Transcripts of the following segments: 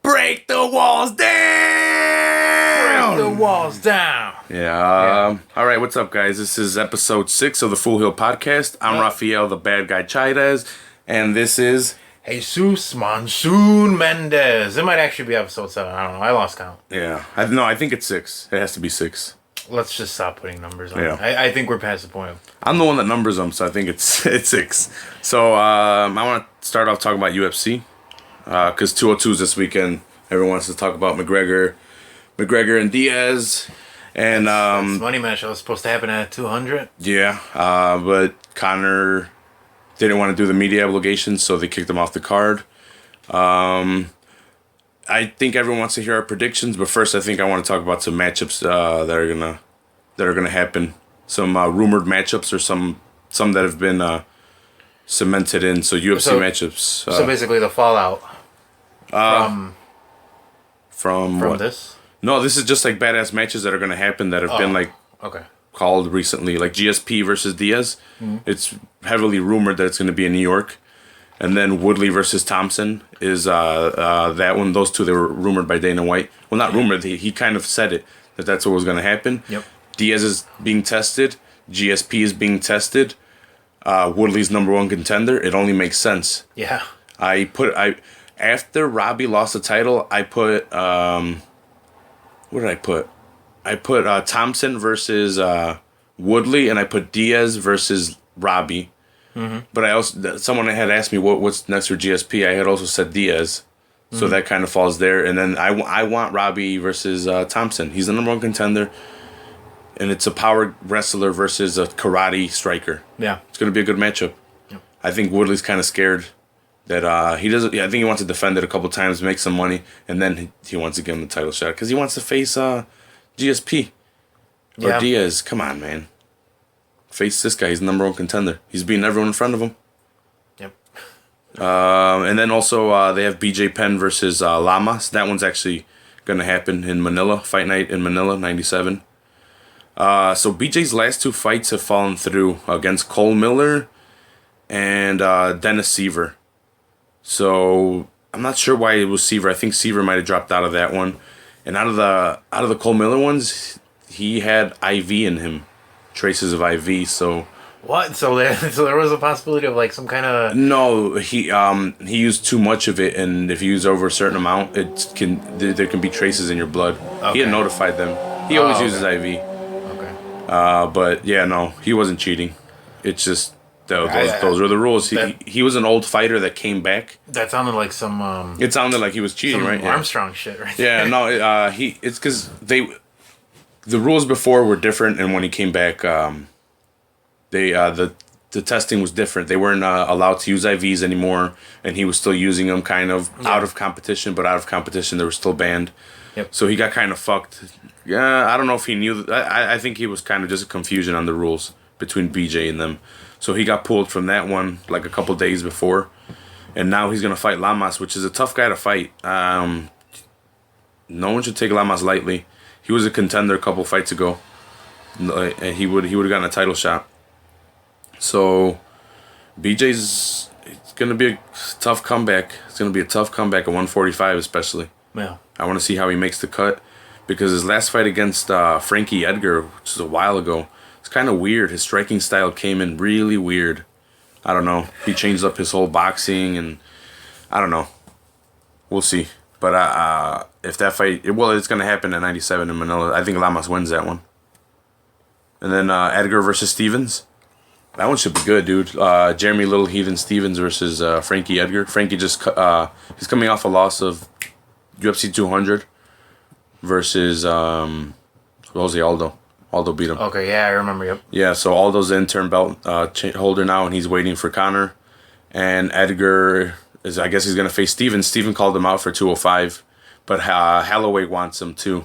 Break the walls down! Break the walls down! Yeah. All right, what's up, guys? This is episode 6 of the Full Hill Podcast. I'm Rafael, the Bad Guy Chairez, and this is... Jesus Monsoon Mendez. It might actually be episode 7. I don't know. I lost count. Yeah. I think it's 6. It has to be 6. Let's just stop putting numbers on. Yeah. I think we're past the point. I'm the one that numbers them, so I think it's 6. So I want to start off talking about UFC. Because 202 is this weekend. Everyone wants to talk about McGregor and Diaz. And That's money match that was supposed to happen at 200. Yeah, but Conor didn't want to do the media obligations, so they kicked him off the card. I think everyone wants to hear our predictions, but first I think I want to talk about some matchups that are gonna happen. Some rumored matchups or some that have been cemented in. So UFC matchups. So basically the fallout from what? this. No, this is just like badass matches that are gonna happen that have been called recently, like GSP versus Diaz. Mm-hmm. It's heavily rumored that it's going to be in New York. And then Woodley versus Thompson is that one. Those two, they were rumored by Dana White. Well, not rumored. He kind of said it, that's what was going to happen. Yep. Diaz is being tested. GSP is being tested. Woodley's #1 contender. It only makes sense. Yeah. After Robbie lost the title, I put... what did I put? I put Thompson versus Woodley, and I put Diaz versus Robbie. Mm-hmm. But someone had asked me what's next for GSP. I had also said Diaz, so that kind of falls there. And then I want Robbie versus Thompson. He's the #1 contender, and it's a power wrestler versus a karate striker. Yeah, it's gonna be a good matchup. Yeah. I think Woodley's kind of scared that he doesn't. Yeah, I think he wants to defend it a couple times, make some money, and then he wants to give him the title shot because he wants to face GSP or Diaz. Come on, man. Face this guy. He's the #1 contender. He's beating everyone in front of him. Yep. And then also they have BJ Penn versus Lamas. That one's actually going to happen in Manila. Fight night in Manila, 97. So BJ's last 2 fights have fallen through against Cole Miller and Dennis Seaver. So I'm not sure why it was Seaver. I think Seaver might have dropped out of that one. And out of the Cole Miller ones, he had IV in him, traces of IV. So what? So there was a possibility of like some kind of... No, he used too much of it, and if you use over a certain amount, there can be traces in your blood. Okay. He had notified them. He always uses IV. Okay. But yeah, no, he wasn't cheating. It's just those were the rules. He was an old fighter that came back. That sounded like some. It sounded like he was cheating, right? Armstrong shit, right? Yeah, no, it's because the rules before were different, and when he came back, the testing was different. They weren't allowed to use IVs anymore, and he was still using them kind of out of competition, but out of competition they were still banned. Yep. So he got kind of fucked. Yeah, I don't know if he knew. I think he was kind of just a confusion on the rules between BJ and them. So he got pulled from that one like a couple days before. And now he's going to fight Lamas, which is a tough guy to fight. No one should take Lamas lightly. He was a contender a couple fights ago. And he would have gotten a title shot. So BJ's... It's going to be a tough comeback. It's going to be a tough comeback at 145 especially. Yeah. I want to see how he makes the cut. Because his last fight against Frankie Edgar, which was a while ago... It's kind of weird. His striking style came in really weird. I don't know. He changed up his whole boxing, and I don't know. We'll see. But if that fight... it's going to happen at 97 in Manila. I think Lamas wins that one. And then Edgar versus Stevens. That one should be good, dude. Jeremy Little Heathen Stevens versus Frankie Edgar. Frankie he's coming off a loss of UFC 200 versus Jose Aldo. Aldo beat him. Okay, yeah, I remember, yep. Yeah, so Aldo's the interim belt holder now, and he's waiting for Conor. And Edgar, I guess he's going to face Steven. Steven called him out for 205, but Holloway wants him too,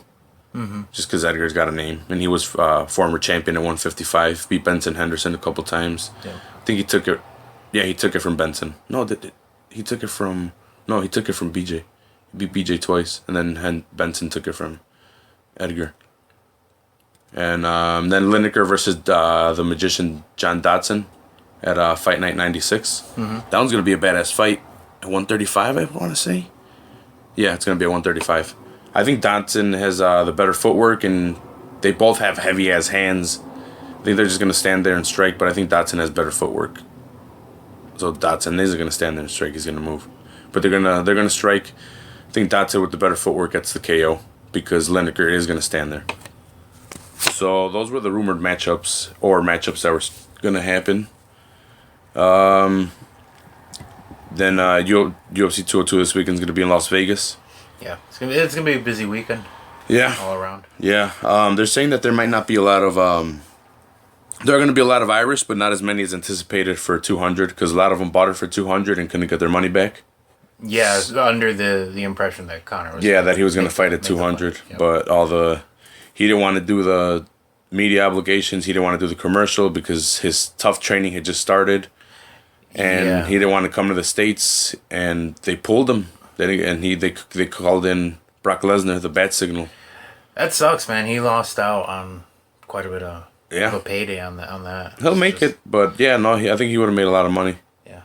just because Edgar's got a name. And he was former champion at 155, beat Benson Henderson a couple times. Yeah. I think he took it. Yeah, he took it from Benson. No, he took it from BJ. He beat BJ twice, and then Benson took it from Edgar. And then Lineker versus the magician John Dodson at Fight Night 96. Mm-hmm. That one's going to be a badass fight at 135, I want to say. Yeah, it's going to be at 135. I think Dotson has the better footwork, and they both have heavy-ass hands. I think they're just going to stand there and strike, but I think Dotson has better footwork. So Dotson is going to stand there and strike. He's going to move. But they're gonna strike. I think Dotson with the better footwork gets the KO because Lineker is going to stand there. So those were the rumored matchups that were going to happen. Then UFC 202 this weekend is going to be in Las Vegas. Yeah, it's gonna be a busy weekend. Yeah, all around. Yeah, they're saying that there might not be a lot of there are going to be a lot of Irish, but not as many as anticipated for 200 because a lot of them bought it for 200 and couldn't get their money back. Yeah, under the impression that Conor was. Yeah, that he was going to fight at 200, yep. But he didn't want to do the media obligations. He didn't want to do the commercial because his tough training had just started, and he didn't want to come to the States, and they pulled him. They called in Brock Lesnar, the bat signal. That sucks, man. He lost out on quite a bit of a payday on that. He'll make it, but I think he would have made a lot of money. Yeah.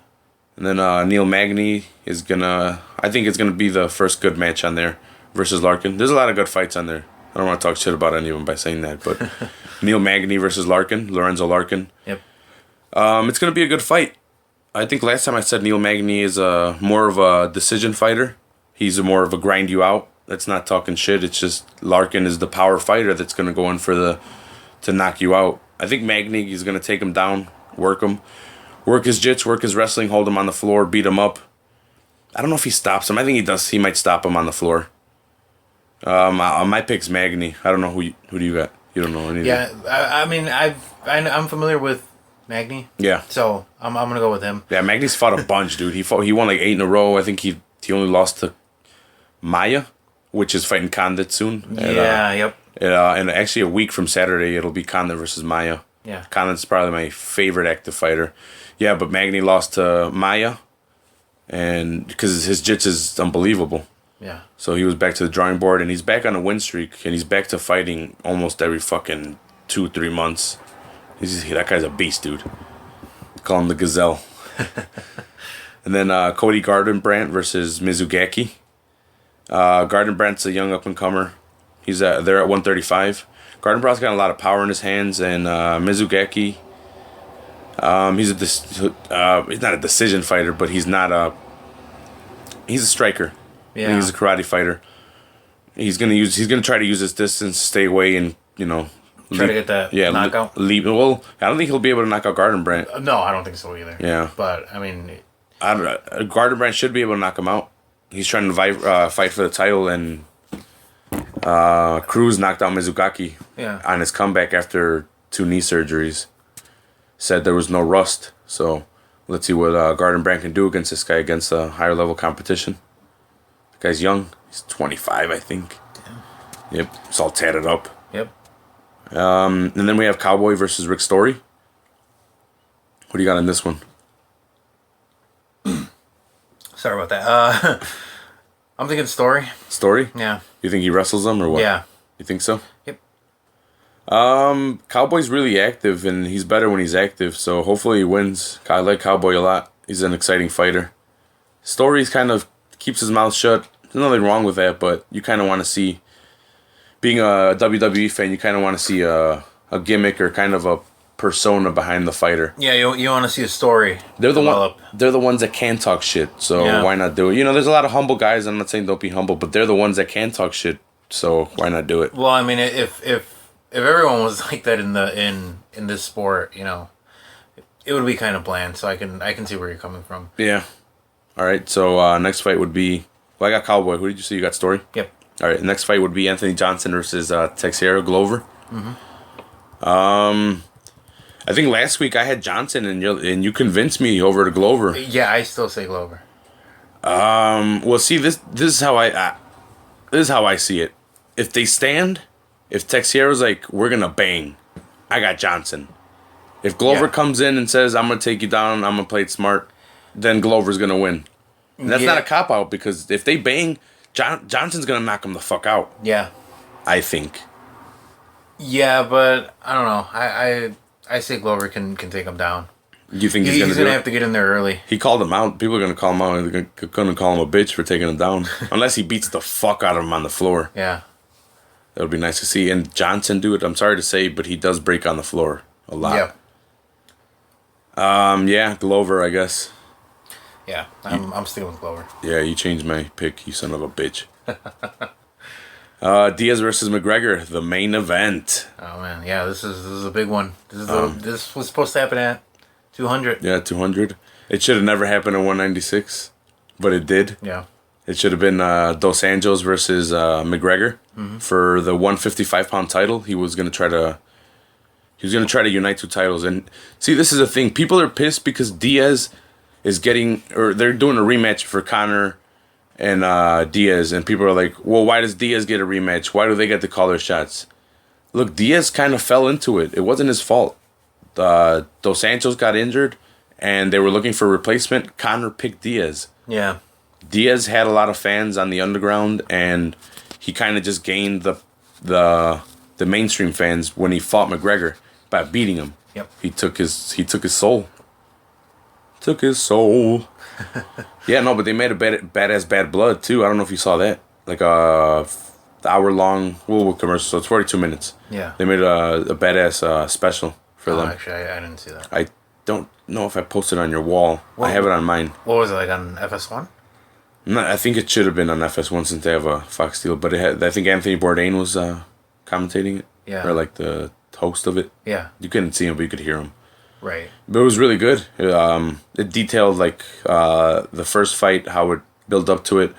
And then Neil Magny is I think it's gonna be the first good match on there versus Larkin. There's a lot of good fights on there. I don't want to talk shit about any of them by saying that, but Neil Magny versus Lorenzo Larkin. Yep. It's gonna be a good fight. I think last time I said Neil Magny is more of a decision fighter. He's more of a grind you out. That's not talking shit. It's just Larkin is the power fighter that's going to go in to knock you out. I think Magny is going to take him down, work his jits, work his wrestling, hold him on the floor, beat him up. I don't know if he stops him. I think he does. He might stop him on the floor. My pick's Magny. I don't know who do you got? You don't know anything. Yeah, I mean I'm familiar with Magny. Yeah. So I'm gonna go with him. Yeah, Magny's fought a bunch, dude. He won like 8 in a row. I think he only lost to Maya, which is fighting Condit soon. Yep. And actually a week from Saturday it'll be Condit versus Maya. Yeah. Condit's probably my favorite active fighter. Yeah, but Magny lost to Maya, and because his jits is unbelievable. Yeah. So he was back to the drawing board, and he's back on a win streak, and he's back to fighting almost every fucking 2-3 months. That guy's a beast, dude. Call him the Gazelle. And then Cody Garbrandt versus Mizugaki. Garbrandt a young up-and-comer. They're at 135. Gardenbrandt's got a lot of power in his hands, and Mizugaki, he's not a decision fighter, but he's a striker. Yeah. He's a karate fighter. He's gonna try to use his distance, stay away, and try to get that knockout. Well, I don't think he'll be able to knock out Garbrandt. No, I don't think so either. Yeah, but I mean, Garbrandt should be able to knock him out. He's trying to fight for the title, and Cruz knocked out Mizugaki on his comeback after 2 knee surgeries. Said there was no rust, so let's see what Garbrandt can do against this guy, against a higher level competition. The guy's young. He's 25, I think. Yeah. Yep. It's all tatted up. Yep. And then we have Cowboy versus Rick Story. What do you got on this one? Sorry about that. I'm thinking Story. Story? Yeah. You think he wrestles them or what? Yeah. You think so? Yep. Cowboy's really active, and he's better when he's active, so hopefully he wins. I like Cowboy a lot. He's an exciting fighter. Story's kind of keeps his mouth shut. There's nothing wrong with that, but you kind of want to see, being a WWE fan, you kind of want to see a gimmick or kind of a persona behind the fighter. Yeah, you want to see a story. They're the ones that can talk shit, so why not do it? There's a lot of humble guys. I'm not saying don't be humble, but they're the ones that can talk shit, so why not do it? Well, I mean, if everyone was like that in this sport, it would be kind of bland. So I can see where you're coming from. Yeah. All right. So next fight would be. Well, I got Cowboy. Who did you say you got? Story. Yep. All right. Next fight would be Anthony Johnson versus Teixeira Glover. Mm-hmm. I think last week I had Johnson, and you convinced me over to Glover. Yeah, I still say Glover. Well, see, this is how I see it. If they stand, if Teixeira's like, we're gonna bang, I got Johnson. If Glover comes in and says, I'm gonna take you down, I'm gonna play it smart, then Glover's gonna win. And that's not a cop out, because if they bang, Johnson's gonna knock him the fuck out. Yeah, I think. Yeah, but I don't know. I say Glover can take him down. You think he's gonna have to get in there early? He called him out. People are gonna call him out. They're gonna call him a bitch for taking him down, unless he beats the fuck out of him on the floor. Yeah, that would be nice to see. And Johnson do it. I'm sorry to say, but he does break on the floor a lot. Yeah, Glover, I guess. Yeah, I'm sticking with Glover. Yeah, you changed my pick, you son of a bitch. Diaz versus McGregor, the main event. Oh man, yeah, this is a big one. This was supposed to happen at 200. Yeah, 200. It should have never happened at 196, but it did. Yeah. It should have been Dos Anjos versus McGregor for the 155-pound title. He was gonna try to unite two titles. And see, this is a thing. People are pissed because Diaz is they're doing a rematch for Conor and Diaz, and people are like, well, why does Diaz get a rematch? Why do they get to call their shots? Look, Diaz kind of fell into it. It wasn't his fault. Dos Anjos got injured, and they were looking for a replacement. Conor picked Diaz. Yeah. Diaz had a lot of fans on the underground, and he kind of just gained the mainstream fans when he fought McGregor by beating him. Yep. He took his soul. Took his soul. Yeah, no, but they made a badass Bad Blood too. I don't know if you saw that. Like a hour-long commercial, so it's 42 minutes. Yeah. They made a badass special for them. Actually, I didn't see that. I don't know if I posted it on your wall. I have it on mine. What was it, like on FS1? No, I think it should have been on FS1 since they have a Fox deal, but I think Anthony Bourdain was commentating it. Yeah. Or like the host of it. Yeah. You couldn't see him, but you could hear him. Right. But it was really good. It detailed like the first fight, how it built up to it,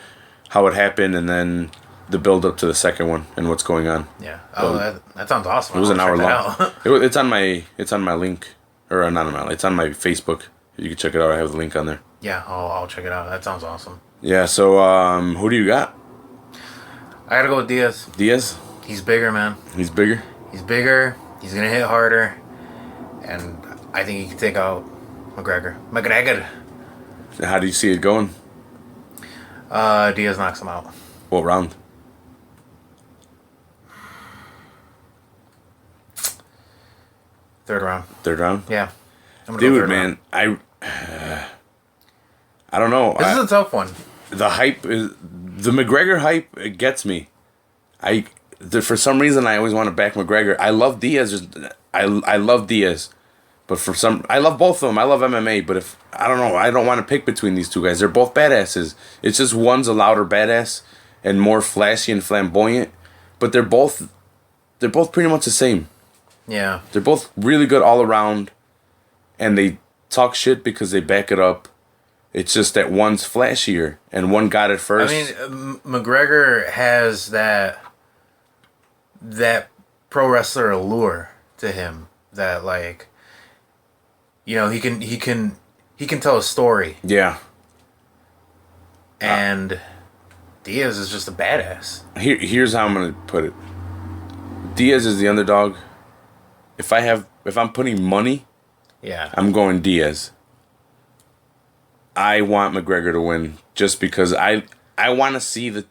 how it happened, and then the build up to the second one and what's going on. Yeah. Oh, that sounds awesome. It was an hour long. It's on my link, or not on my. It's on my Facebook. You can check it out. I have the link on there. Yeah, I'll check it out. That sounds awesome. Yeah. So who do you got? I gotta go with Diaz. Diaz. He's bigger, man. He's bigger. He's bigger. He's gonna hit harder, and I think he can take out McGregor. How do you see it going? Diaz knocks him out. What round? Third round. Third round? Yeah. Dude, man, round. I don't know. This is a tough one. The McGregor hype, it gets me. For some reason, I always want to back McGregor. I love Diaz. I love Diaz. But I love both of them. I love MMA, but I don't want to pick between these two guys. They're both badasses. It's just one's a louder badass and more flashy and flamboyant, but they're both pretty much the same. Yeah. They're both really good all around, and they talk shit because they back it up. It's just that one's flashier and one got it first. I mean, McGregor has that pro wrestler allure to him that, like, you know, he can tell a story. Yeah. And Diaz is just a badass. Here's how I'm gonna put it. Diaz is the underdog. If I'm putting money, yeah, I'm going Diaz. I want McGregor to win just because I want to see the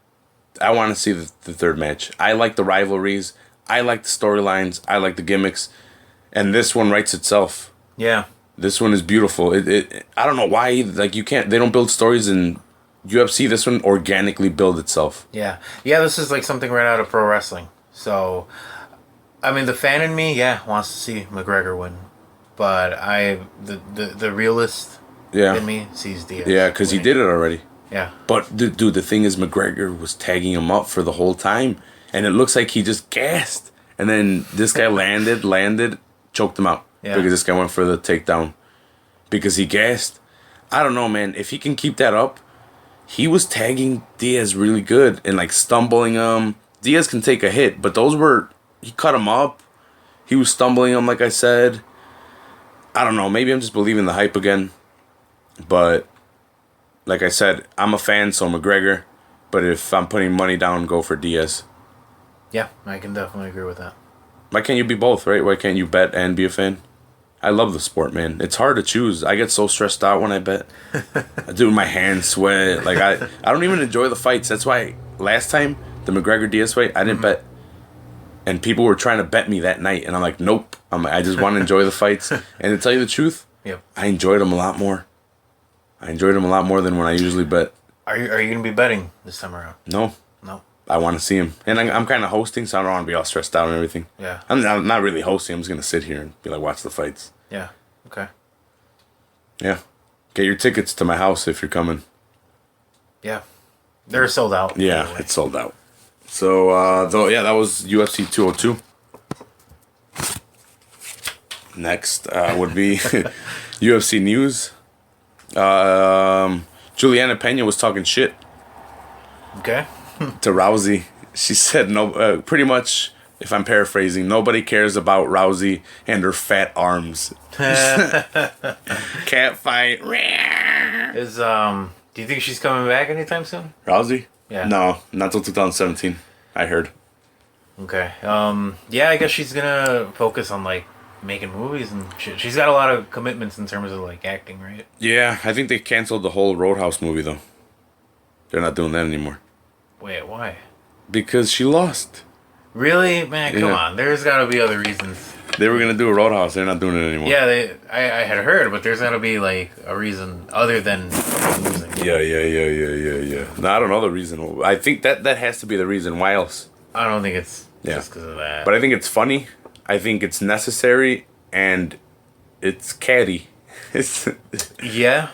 third match. I like the rivalries. I like the storylines. I like the gimmicks, and this one writes itself. Yeah. This one is beautiful. I don't know why, like, they don't build stories in UFC. This one organically build itself. Yeah. Yeah, this is like something right out of pro wrestling. So, I mean, the fan in me, wants to see McGregor win. But the realist in me sees Diaz. Yeah, because he did it already. Yeah. But, dude, the thing is, McGregor was tagging him up for the whole time. And it looks like he just gassed. And then this guy landed, choked him out. Yeah. Because this guy went for the takedown. Because he gassed. I don't know, man. If he can keep that up, he was tagging Diaz really good and, like, stumbling him. Diaz can take a hit, but he cut him up. He was stumbling him, like I said. I don't know. Maybe I'm just believing the hype again. But, like I said, I'm a fan, so McGregor. But if I'm putting money down, go for Diaz. Yeah, I can definitely agree with that. Why can't you be both, right? Why can't you bet and be a fan? I love the sport, man. It's hard to choose. I get so stressed out when I bet. Dude, my hands sweat. Like, I don't even enjoy the fights. That's why last time, the McGregor-Diaz fight, I didn't bet. And people were trying to bet me that night. And I'm like, nope. I just want to enjoy the fights. And to tell you the truth, Yep. I enjoyed him a lot more. I enjoyed him a lot more than when I usually bet. Are you going to be betting this time around? No. No. I want to see him. And I'm kind of hosting, so I don't want to be all stressed out and everything. Yeah. I'm not really hosting. I'm just going to sit here and be like, watch the fights. Yeah. Okay. Yeah. Get your tickets to my house if you're coming. Yeah. They're sold out. Yeah, anyway. It's sold out. So, that was UFC 202. Next would be UFC news. Juliana Pena was talking shit. Okay. To Rousey. She said, no, pretty much, if I'm paraphrasing, nobody cares about Rousey and her fat arms. Can't fight. Do you think she's coming back anytime soon? Rousey? Yeah. No, not till 2017, I heard. Okay. Yeah, I guess she's gonna focus on, like, making movies and shit. She's got a lot of commitments in terms of, like, acting, right? Yeah, I think they canceled the whole Roadhouse movie, though. They're not doing that anymore. Wait, why? Because she lost. Really? Man, come on. There's gotta be other reasons. They were gonna do a Roadhouse. They're not doing it anymore. Yeah, I had heard, but there's gotta be, like, a reason other than losing. Yeah. No, I don't know the reason. I think that has to be the reason. Why else? I don't think it's just because of that. But I think it's funny. I think it's necessary, and it's catty. Yeah.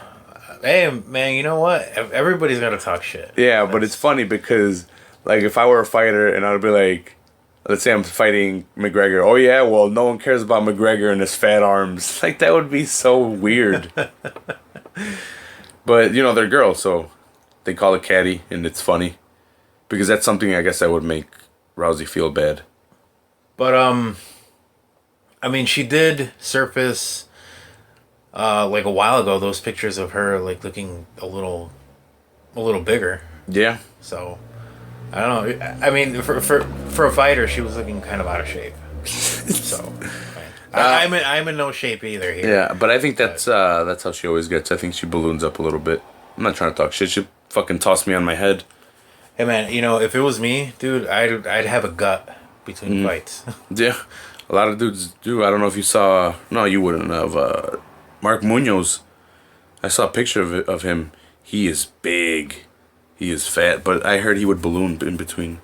Hey, man, you know what? Everybody's got to talk shit. Yeah, but it's funny because, like, if I were a fighter and I'd be like, let's say I'm fighting McGregor. Oh, yeah, well, no one cares about McGregor and his fat arms. Like, that would be so weird. But, you know, they're girls, so they call it catty, and it's funny. Because that's something I guess that would make Rousey feel bad. But, I mean, she did surface, like, a while ago, those pictures of her, like, looking a little bigger. Yeah. So, I don't know. I mean, for a fighter, she was looking kind of out of shape. So, I'm in no shape either here. Yeah, but I think that's how she always gets. I think she balloons up a little bit. I'm not trying to talk shit. She fucking tossed me on my head. Hey, man, you know, if it was me, dude, I'd have a gut between fights. Yeah, a lot of dudes do. I don't know if you saw... No, you wouldn't have. Mark Munoz. I saw a picture of him. He is big. He is fat, but I heard he would balloon in between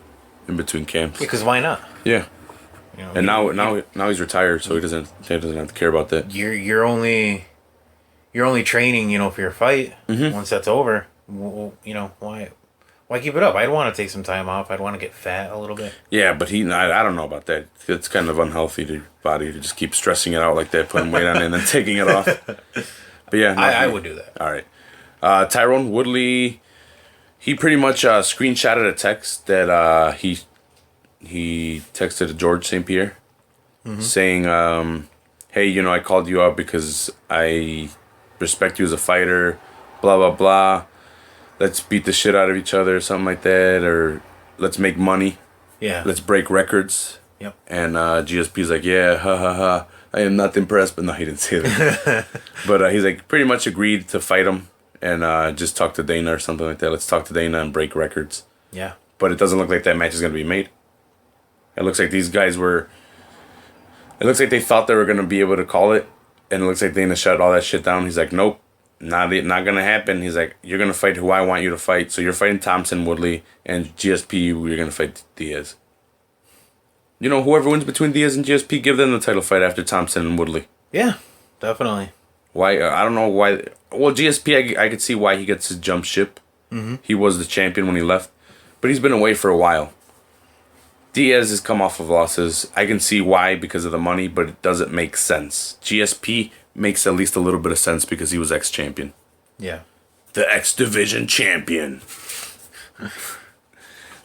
camps. Because why not? Yeah. You know, And now he's retired, so he doesn't have to care about that. You're only training, you know, for your fight. Mm-hmm. Once that's over, well, you know, why keep it up? I'd want to take some time off. I'd want to get fat a little bit. Yeah, but I don't know about that. It's kind of unhealthy to your body to just keep stressing it out like that, putting weight on it and then taking it off. But yeah, I would do that. All right. Tyrone Woodley, he pretty much screenshotted a text that he texted to George St. Pierre, saying, hey, you know, I called you up because I respect you as a fighter, blah, blah, blah. Let's beat the shit out of each other, something like that, or let's make money. Yeah. Let's break records. Yep. And GSP's like, yeah, ha, ha, ha. I am not impressed, but no, he didn't say that. But he's like, pretty much agreed to fight him and just talk to Dana or something like that. Let's talk to Dana and break records. Yeah. But it doesn't look like that match is going to be made. It looks like these guys were... It looks like they thought they were going to be able to call it. And it looks like Dana shut all that shit down. He's like, nope, not going to happen. He's like, you're going to fight who I want you to fight. So you're fighting Thompson, Woodley, and GSP, you're going to fight Diaz. You know, whoever wins between Diaz and GSP, give them the title fight after Thompson and Woodley. Yeah, definitely. Why? I don't know why. Well, GSP, I could see why he gets to jump ship. Mm-hmm. He was the champion when he left. But he's been away for a while. Diaz has come off of losses. I can see why, because of the money, but it doesn't make sense. GSP makes at least a little bit of sense because he was ex-champion. Yeah. The X-Division champion.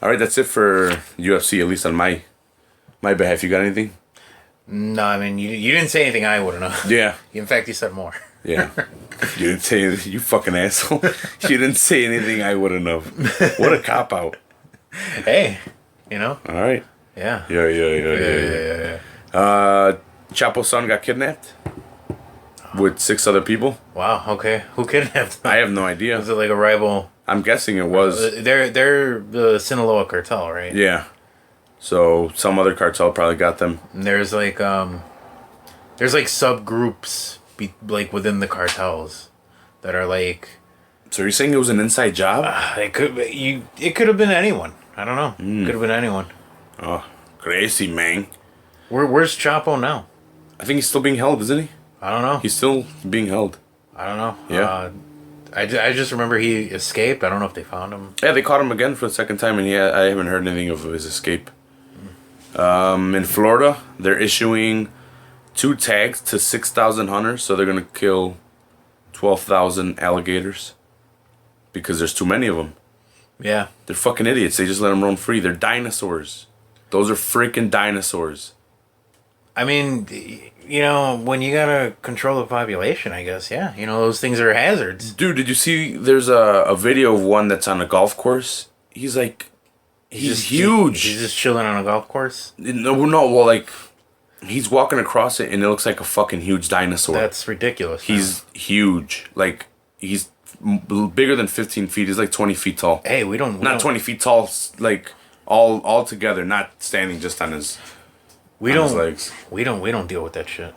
All right, that's it for UFC, at least on my behalf. You got anything? No, I mean, you didn't say anything I wouldn't know. Yeah. In fact, you said more. Yeah. You didn't say anything. You fucking asshole. You didn't say anything I wouldn't have. What a cop-out. Hey, you know? All right. Yeah. Yeah. Chapo's son got kidnapped with 6 other people. Wow, okay. Who kidnapped them? I have no idea. Was it like a rival? I'm guessing it was. They're the Sinaloa cartel, right? Yeah. So some other cartel probably got them. And there's like subgroups like within the cartels that are like. So you're saying it was an inside job? It could have been anyone. I don't know. Could have been anyone. Oh, crazy, man. Where's Chapo now? I think he's still being held, isn't he? I don't know. He's still being held. I don't know. Yeah. I just remember he escaped. I don't know if they found him. Yeah, they caught him again for the second time, and I haven't heard anything of his escape. In Florida, they're issuing 2 tags to 6,000 hunters, so they're going to kill 12,000 alligators because there's too many of them. Yeah. They're fucking idiots. They just let them roam free. They're dinosaurs. Those are freaking dinosaurs. I mean, you know, when you gotta control the population, I guess, yeah. You know, those things are hazards. Dude, did you see there's a video of one that's on a golf course? He's like, he's huge. He's just chilling on a golf course? No, well, like, he's walking across it and it looks like a fucking huge dinosaur. That's ridiculous. He's huge. Like, he's bigger than 15 feet. He's like 20 feet tall. Hey, we don't... 20 feet tall, like, all together, not standing just on his... his legs. We don't deal with that shit.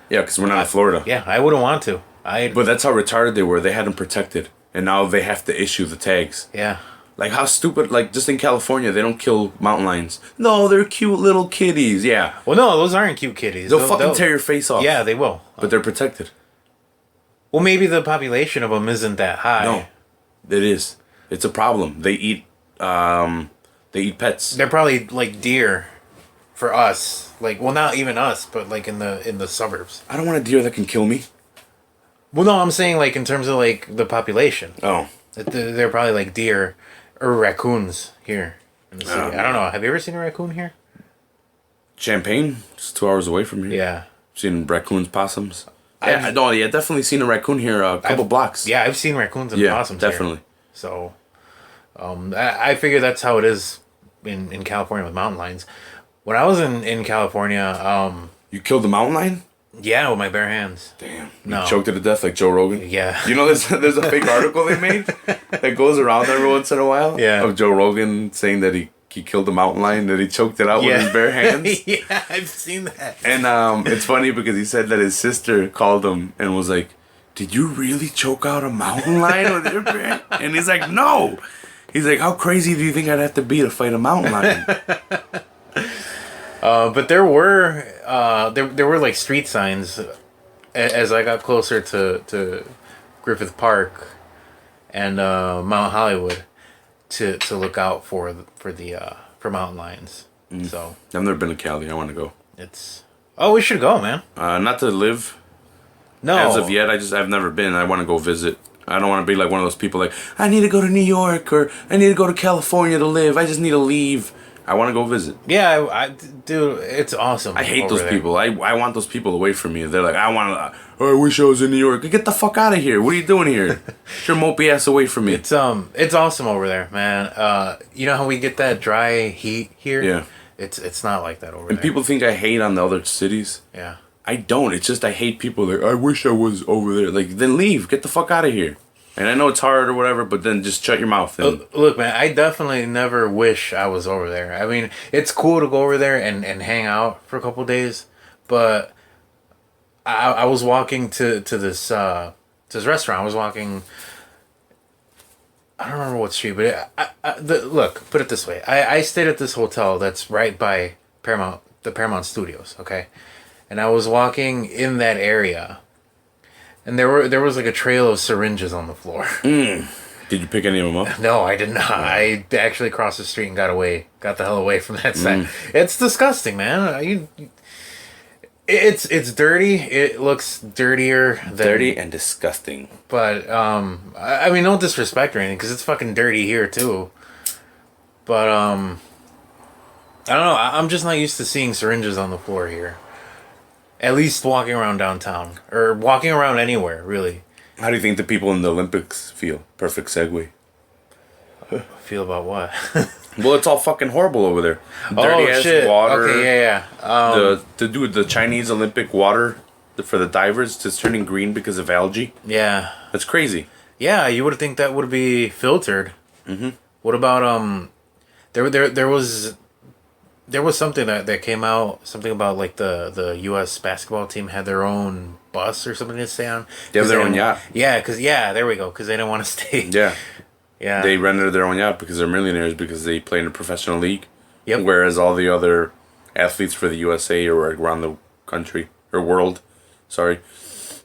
Yeah, because we're not in Florida. Yeah, I wouldn't want to. But that's how retarded they were. They had them protected, and now they have to issue the tags. Yeah. Like, how stupid. Like, just in California, they don't kill mountain lions. No, they're cute little kitties. Yeah. Well, no, those aren't cute kitties. They'll tear your face off. Yeah, they will. But they're protected. Well, maybe the population of them isn't that high. No, it is. It's a problem. They eat pets. They're probably like deer. For us, like, well, not even us, but like in the suburbs. I don't want a deer that can kill me. Well, no, I'm saying like in terms of like the population. Oh, they're probably like deer or raccoons here in the city. I don't know. Have you ever seen a raccoon here? Champaign, it's 2 hours away from here. Yeah, seen raccoons, possums. Yeah, definitely seen a raccoon here a couple blocks. Yeah, I've seen raccoons and possums. Definitely. Here. So, I figure that's how it is in California with mountain lions. When I was in California, you killed the mountain lion? Yeah, with my bare hands. Damn. No. You choked it to death like Joe Rogan? Yeah. You know, there's a fake article they made that goes around every once in a while. Yeah. Of Joe Rogan saying that he killed the mountain lion, that he choked it out with his bare hands. Yeah, I've seen that. And it's funny because he said that his sister called him and was like, "Did you really choke out a mountain lion with your bare hands?" And he's like, "No." He's like, "How crazy do you think I'd have to be to fight a mountain lion?" But there were like street signs as I got closer to Griffith Park and Mount Hollywood to look out for mountain lions. So I've never been to Cali. I want to go. We should go, man. Not to live. No. As of yet, I've never been. I want to go visit. I don't want to be like one of those people like, I need to go to New York or I need to go to California to live. I just need to leave. I want to go visit. Yeah, dude, it's awesome. I hate those people. I want those people away from me. They're like, I wish I was in New York. Get the fuck out of here. What are you doing here? Get your mopey ass away from me. It's awesome over there, man. You know how we get that dry heat here? Yeah. It's not like that over there. And people think I hate on the other cities. Yeah. I don't. It's just I hate people like, I wish I was over there. Like, then leave. Get the fuck out of here. And I know it's hard or whatever, but then just shut your mouth. And... Look, man, I definitely never wish I was over there. I mean, it's cool to go over there and hang out for a couple days, but I was walking to this restaurant. I was walking... I don't remember what street, but look, put it this way. I stayed at this hotel that's right by the Paramount Studios, okay? And I was walking in that area... And there was like a trail of syringes on the floor. Did you pick any of them up? No, I did not. I actually crossed the street and got the hell away from that side. It's disgusting, man. It's dirty. It looks dirtier than... Dirty and disgusting. But, I mean, no disrespect or anything, because it's fucking dirty here, too. But, I don't know. I'm just not used to seeing syringes on the floor here. At least walking around downtown. Or walking around anywhere, really. How do you think the people in the Olympics feel? Perfect segue. Feel about what? Well, it's all fucking horrible over there. Dirty ass shit. water. Okay, yeah. The Chinese Olympic water for the divers is turning green because of algae. Yeah. That's crazy. Yeah, you would think that would be filtered. Mm-hmm. What about there was something that came out, something about like the US basketball team had their own bus or something to stay on. They have their own yacht. Yeah, there we go. Because they didn't want to stay. Yeah. Yeah. They rented their own yacht because they're millionaires because they play in a professional league. Yep. Whereas all the other athletes for the USA or around the country or world, sorry,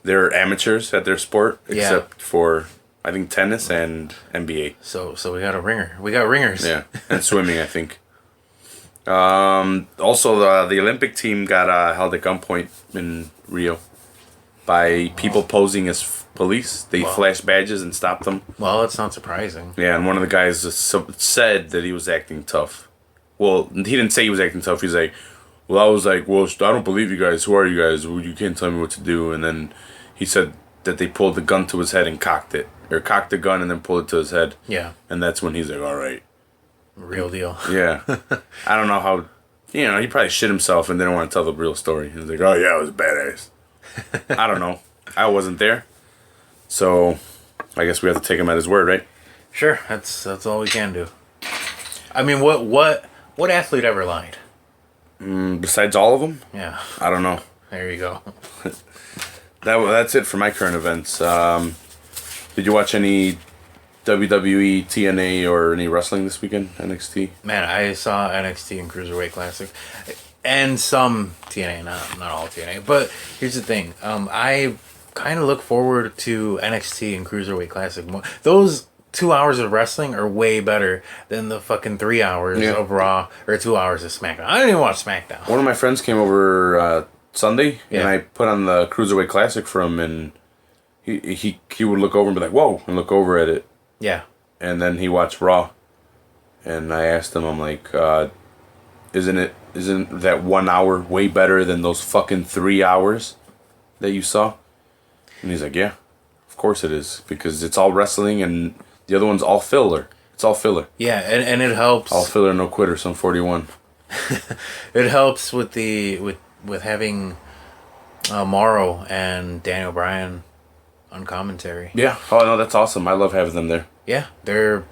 they're amateurs at their sport except for I think tennis and NBA. So we got a ringer. We got ringers. Yeah, and swimming I think. Also the Olympic team got held at gunpoint in Rio by people posing as police. They flashed badges and stopped them. Well, that's not surprising. Yeah, and one of the guys said that he was acting tough. Well, he didn't say he was acting tough. He's like, well, I was like, well, I don't believe you guys. Who are you guys? Well, you can't tell me what to do. And then he said that they pulled the gun to his head and cocked it. Or cocked the gun and then pulled it to his head. Yeah. And that's when he's like, all right. Real deal. Yeah. I don't know how, he probably shit himself and didn't want to tell the real story. He's like, oh, yeah, I was a badass. I don't know. I wasn't there. So, I guess we have to take him at his word, right? Sure, that's all we can do. I mean, what athlete ever lied? Besides all of them? Yeah. I don't know. There you go. That's it for my current events. Did you watch any WWE, TNA, or any wrestling this weekend? NXT? Man, I saw NXT and CruiserWeight Classic. And some TNA, not all TNA. But here's the thing. I kind of look forward to NXT and CruiserWeight Classic more. Those 2 hours of wrestling are way better than the fucking 3 hours of Raw or 2 hours of SmackDown. I didn't even watch SmackDown. One of my friends came over Sunday, and I put on the Cruiserweight Classic for him, and he would look over and be like, whoa, and look over at it. Yeah. And then he watched Raw, and I asked him, I'm like, isn't that 1 hour way better than those fucking 3 hours that you saw? And he's like, yeah, of course it is, because it's all wrestling and the other one's all filler. It's all filler. Yeah, and it helps. All filler, no quitter, some 41. It helps with with having Morrow and Daniel Bryan on commentary. Yeah. Oh no, that's awesome. I love having them there. Yeah, they're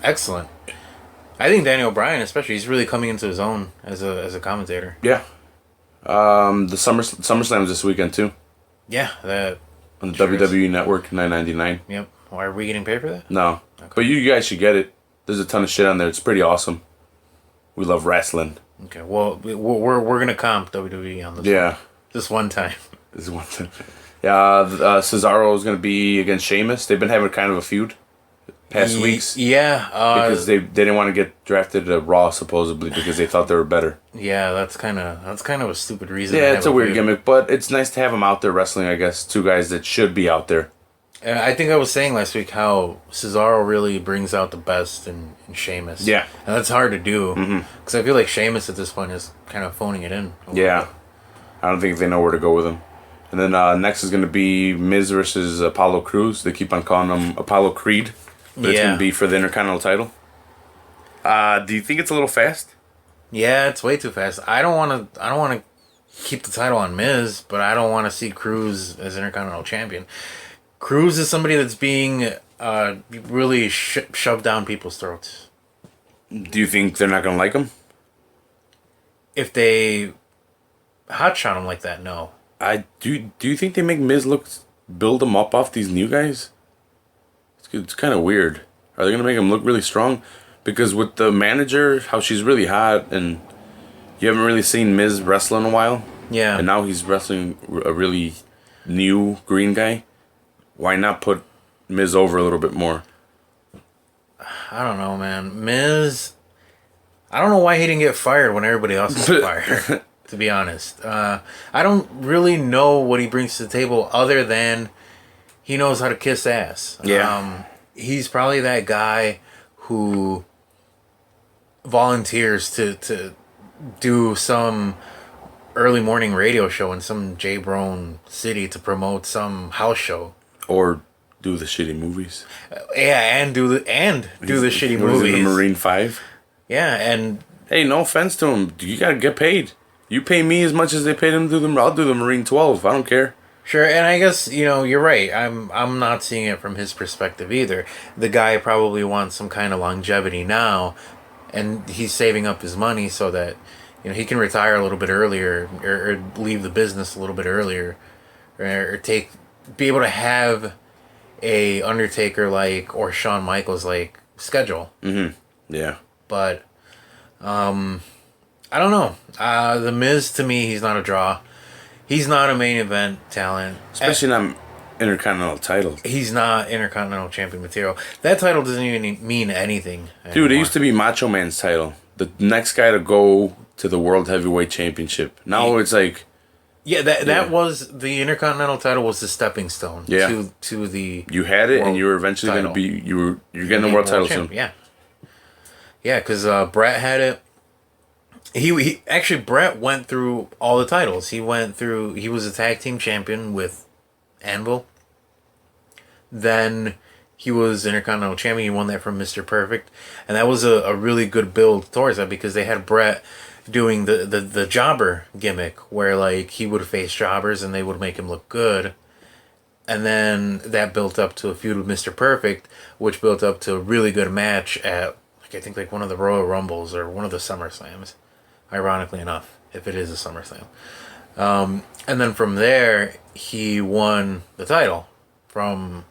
excellent. I think Daniel Bryan, especially, he's really coming into his own as a commentator. Yeah. The SummerSlam's this weekend too. Yeah, that on the WWE Network, $9.99. Yep. Why are we getting paid for that? No, okay. But you guys should get it. There's a ton of shit on there. It's pretty awesome. We love wrestling. Okay, well, we're gonna comp WWE on this. Yeah. One. This one time. This one time. Yeah, Cesaro is gonna be against Sheamus. They've been having kind of a feud past weeks. Yeah. Because they didn't want to get drafted to Raw supposedly because they thought they were better. Yeah, that's kind of a stupid reason. Yeah, it's a weird gimmick, but it's nice to have them out there wrestling. I guess two guys that should be out there. I think I was saying last week how Cesaro really brings out the best in Sheamus. Yeah. And that's hard to do. Because I feel like Sheamus at this point is kind of phoning it in. Yeah. I don't think they know where to go with him. And then next is going to be Miz versus Apollo Crews. They keep on calling him Apollo Creed. But it's going to be for the Intercontinental title. Do you think it's a little fast? Yeah, it's way too fast. I don't want to keep the title on Miz, but I don't want to see Crews as Intercontinental Champion. Crews is somebody that's being really shoved down people's throats. Do you think they're not going to like him? If they hotshot him like that, no. Do you think they make Miz build him up off these new guys? It's kind of weird. Are they going to make him look really strong? Because with the manager, how she's really hot, and you haven't really seen Miz wrestle in a while. Yeah. And now he's wrestling a really new green guy. Why not put Miz over a little bit more? I don't know, man. Miz, I don't know why he didn't get fired when everybody else was fired, to be honest. I don't really know what he brings to the table other than he knows how to kiss ass. Yeah. He's probably that guy who volunteers to do some early morning radio show in some J-Brone city to promote some house show. Or do the shitty movies. Yeah, and do the shitty movies. The Marine 5. Yeah, and hey, no offense to him, you gotta get paid. You pay me as much as they paid him to do I'll do the Marine 12. I don't care. Sure, and I guess, you're right. I'm not seeing it from his perspective either. The guy probably wants some kind of longevity now, and he's saving up his money so that he can retire a little bit earlier or leave the business a little bit earlier or be able to have a Undertaker like or Shawn Michaels like schedule. Mm-hmm. Yeah. But I don't know. The Miz, to me, he's not a draw. He's not a main event talent. Especially not Intercontinental title. He's not Intercontinental Champion material. That title doesn't even mean anything anymore. Dude, it used to be Macho Man's title. The next guy to go to the World Heavyweight Championship. Now it's like... Yeah, that was... The Intercontinental title was the stepping stone to the... You had it, and you were eventually going to be... You're getting the world title soon. Yeah. Yeah, because Bret had it. He actually, Bret went through all the titles. He was a tag team champion with Anvil. Then he was Intercontinental champion. He won that from Mr. Perfect. And that was a really good build towards that because they had Bret doing the jobber gimmick where like he would face jobbers and they would make him look good. And then that built up to a feud with Mr. Perfect, which built up to a really good match at I think like one of the Royal Rumbles or one of the SummerSlams. Ironically enough, if it is a SummerSlam. And then from there, he won the title from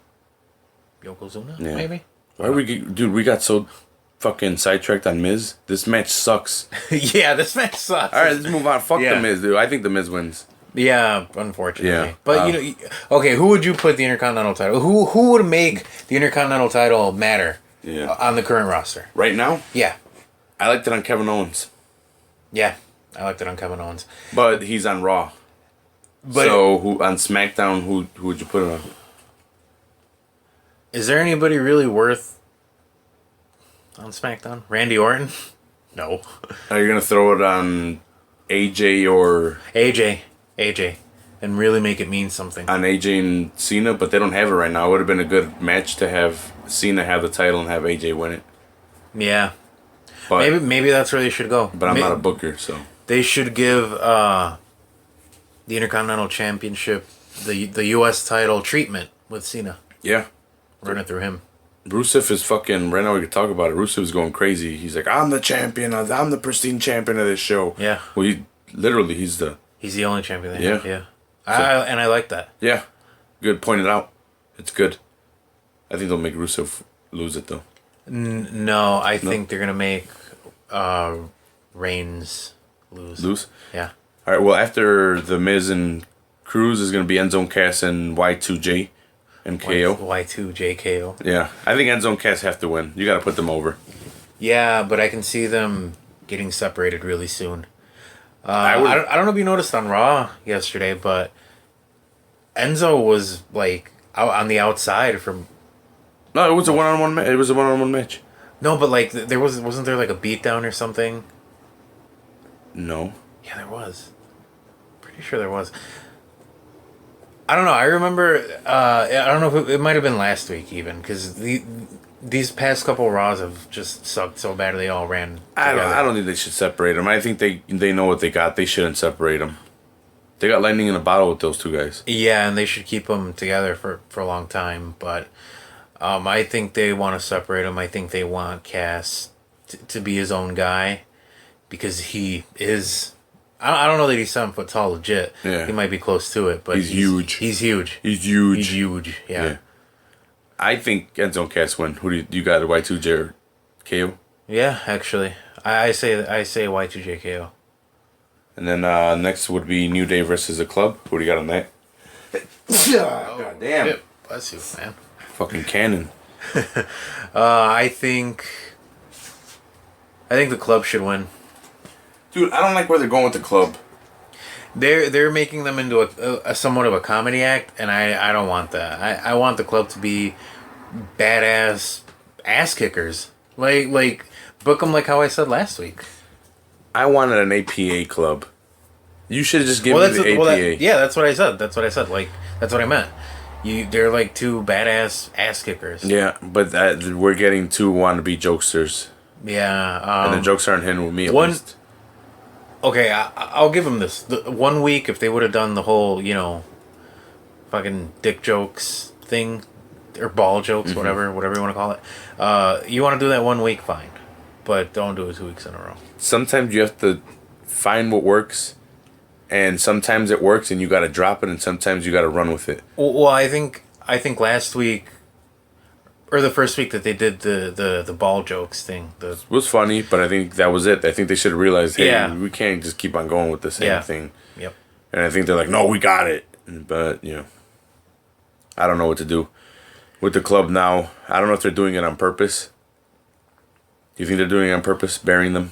Yokozuna, maybe? Why we got so fucking sidetracked on Miz? This match sucks. Yeah, this match sucks. All right, let's move on. Fuck the Miz, dude. I think the Miz wins. Yeah, unfortunately. Yeah. But, okay, who would you put the Intercontinental title? Who would make the Intercontinental title matter on the current roster? Right now? Yeah. I liked it on Kevin Owens. Yeah, I liked it on Kevin Owens. But he's on Raw. So on SmackDown, who would you put it on? Is there anybody really worth on SmackDown? Randy Orton? No. Are you going to throw it on AJ or... AJ. And really make it mean something. On AJ and Cena, but they don't have it right now. It would have been a good match to have Cena have the title and have AJ win it. Yeah. But, maybe that's where they should go. But I'm not a booker, so... They should give the Intercontinental Championship, the U.S. title treatment with Cena. Yeah. Run it through him. Rusev is fucking... Right now we can talk about it. Rusev is going crazy. He's like, I'm the champion. I'm the pristine champion of this show. Yeah. Well, he's the... He's the only champion they have. Yeah. So, I like that. Yeah. Good. Pointed out. It's good. I think they'll make Rusev lose it, though. No, I think they're going to make Reigns lose. Yeah. All right, well, after The Miz and Cruz is going to be Enzo Cass and Y2J and KO. Y2J KO. Yeah. I think Enzo and Cass have to win. You got to put them over. Yeah, but I can see them getting separated really soon. I don't know if you noticed on Raw yesterday, but Enzo was like out on the outside from... No, it was a one-on-one match. It was a one-on-one match. No, but like wasn't there like a beatdown or something? No. Yeah, there was. Pretty sure there was. I don't know. I remember. I don't know if it might have been last week even because these past couple Raws have just sucked so bad they all ran together. I don't think they should separate them. I think they know what they got. They shouldn't separate them. They got lightning in a bottle with those two guys. Yeah, and they should keep them together for a long time. But I think they want to separate them. I think they want Cass to be his own guy because he is... I don't know that he's 7 foot tall legit. Yeah. He might be close to it, but he's huge. He's huge. He's huge. He's huge, yeah. I think Enzo and Cass win. Who do you got? Y2J or KO? Yeah, actually. I say Y2J KO. And then next would be New Day versus the Club. Who do you got on that? God damn. Shit. Bless you, man. Fucking cannon. I think the Club should win. Dude, I don't like where they're going with the Club. They're making them into a somewhat of a comedy act, and I don't want that. I want the Club to be badass ass kickers. Like book them like how I said last week. I wanted an APA Club. You should have just given me the APA. That's what I said. Like that's what I meant. They're like two badass ass kickers. Yeah, but we're getting two wannabe jokesters. Yeah, and the jokes aren't hitting with me at least. Okay, I'll give them this. 1 week, if they would have done the whole, fucking dick jokes thing, or ball jokes, whatever you want to call it. You want to do that 1 week, fine. But don't do it 2 weeks in a row. Sometimes you have to find what works And sometimes it works and you got to drop it, and sometimes you got to run with it. Well, I think last week, or the first week that they did the ball jokes thing. It was funny, but I think that was it. I think they should have realized, hey, we can't just keep on going with the same thing. Yep. And I think they're like, no, we got it. But, I don't know what to do with the club now. I don't know if they're doing it on purpose. Do you think they're doing it on purpose, burying them?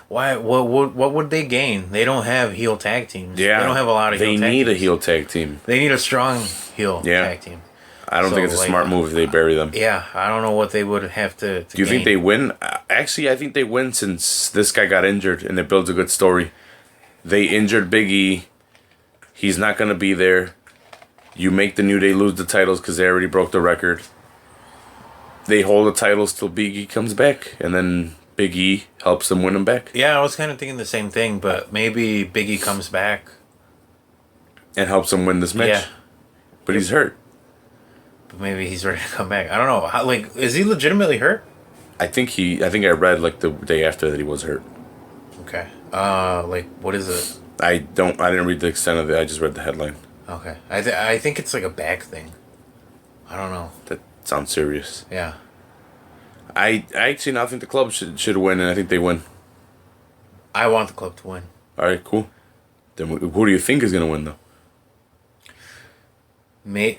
Why? What would they gain? They don't have heel tag teams. Yeah. They don't have a lot of heel tag teams. They need a heel tag team. They need a strong heel tag team. I don't think it's a smart move if they bury them. Yeah, I don't know what they would have to Do you think they win? Actually, I think they win since this guy got injured, and it builds a good story. They injured Big E. He's not going to be there. You make the New Day lose the titles because they already broke the record. They hold the titles till Big E comes back, and then Big E helps them win them back. Yeah, I was kind of thinking the same thing, but maybe Big E comes back and helps them win this match. Yeah. But he's hurt. But maybe he's ready to come back. I don't know. How, is he legitimately hurt? I think I read the day after that he was hurt. Okay. What is it? I didn't read the extent of it. I just read the headline. Okay. I think it's like a back thing. I don't know. That sounds serious. Yeah. I actually now think the club should win, and I think they win. I want the club to win. All right, cool. Then who do you think is going to win, though? Maybe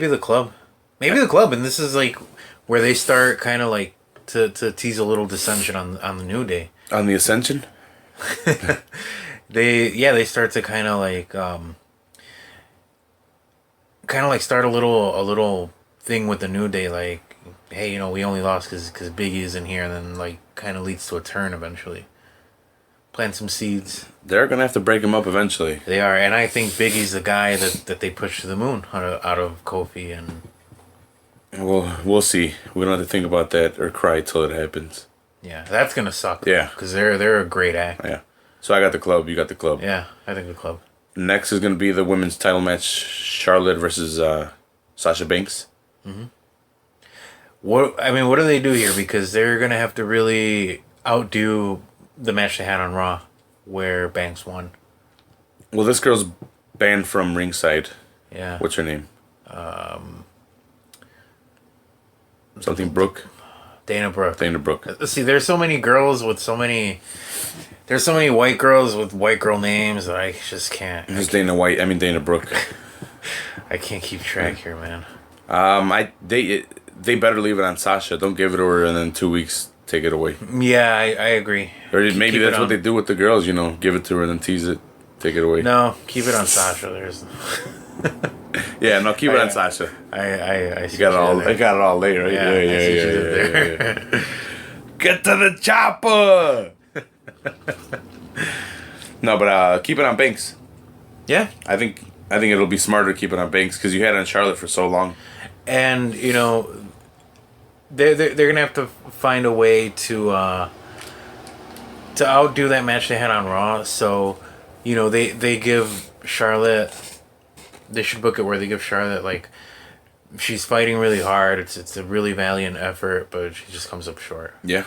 the club. Maybe the club, and this is where they start kind of to tease a little dissension on the New Day. On the Ascension? They start to kind of start a little thing with the New Day, hey, we only lost because Big E isn't here, and then kind of leads to a turn eventually. Plant some seeds. They're gonna have to break him up eventually. They are, and I think Big E's the guy that they push to the moon out of Kofi, and well, we'll see. We don't have to think about that or cry till it happens. Yeah, that's gonna suck. Yeah, because they're a great act. Yeah. So I got the club. You got the club. Yeah, I think the club. Next is gonna be the women's title match: Charlotte versus Sasha Banks. Mm-hmm. What do they do here? Because they're gonna have to really outdo the match they had on Raw, where Banks won. Well, this girl's banned from ringside. Yeah. What's her name? Something Brooke. Dana Brooke. Dana Brooke. See, there's so many girls with so many. There's so many white girls with white girl names that I just can't. Who's Dana White? I mean Dana Brooke. I can't keep track here, man. They better leave it on Sasha. Don't give it to her and then 2 weeks take it away. Yeah, I agree. Or maybe that's what they do with the girls, give it to her and then tease it, take it away. No, keep it on Sasha. There's. Yeah, no, keep it on Sasha. I got it all laid, right? Yeah. Get to the chopper. No, but keep it on Banks. Yeah, I think it'll be smarter to keep it on Banks because you had it on Charlotte for so long. And they're gonna have to find a way to outdo that match they had on Raw. So, they give Charlotte. They should book it where they give Charlotte she's fighting really hard. It's a really valiant effort, but she just comes up short. Yeah.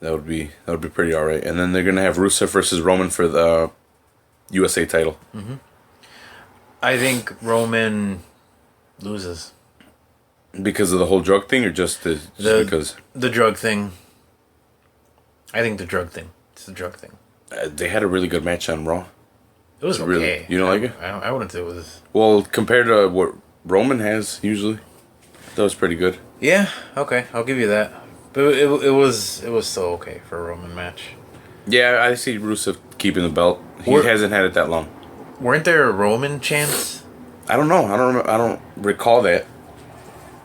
That would be pretty alright. And then they're gonna have Rusev versus Roman for the USA title. Mm-hmm. I think Roman loses. Because of the whole drug thing, or just because the drug thing? I think the drug thing. It's the drug thing. They had a really good match on Raw. It was okay. Really, you don't like it? I wouldn't say it was. Well, compared to what Roman has usually, that was pretty good. Yeah. Okay, I'll give you that. But it was still okay for a Roman match. Yeah, I see Rusev keeping the belt. He hasn't had it that long. Weren't there Roman chants? I don't know. I don't recall that.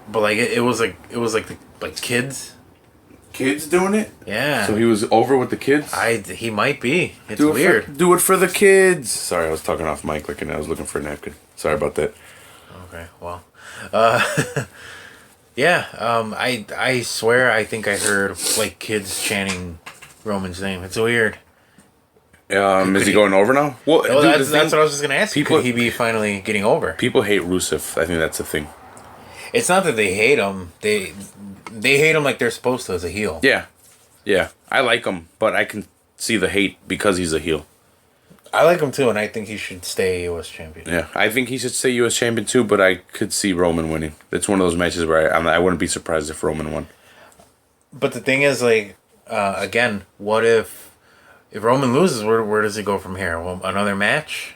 But it was kids. Kids doing it? Yeah. So he was over with the kids? He might be. It's weird. Do it for the kids. Sorry, I was talking off mic and I was looking for a napkin. Sorry about that. Okay, well. Yeah, I swear I think I heard kids chanting Roman's name. It's weird. Is he going over now? Well, that's what I was just going to ask. Could he be finally getting over? People hate Rusev. I think that's the thing. It's not that they hate him. They hate him like they're supposed to as a heel. Yeah. I like him, but I can see the hate because he's a heel. I like him too, and I think he should stay U.S. champion. Yeah, I think he should stay U.S. champion too, but I could see Roman winning. It's one of those matches where I wouldn't be surprised if Roman won. But the thing is, like, again, what if Roman loses? Where does he go from here? Well, another match?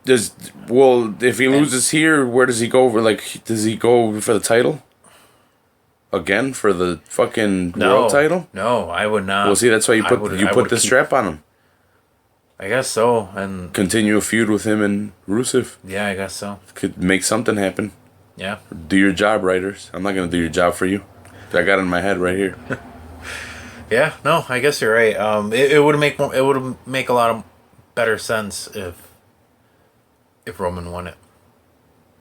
If he loses here, where does he go? Like, does he go for the title? Again for the fucking world title? No, I would not. Well, see, that's why you put the strap on him. I guess so, and continue a feud with him and Rusev. Yeah, I guess so. Could make something happen. Yeah. Do your job, writers. I'm not gonna do your job for you. I got it in my head right here. Yeah, no, I guess you're right. It would make a lot of better sense if Roman won it.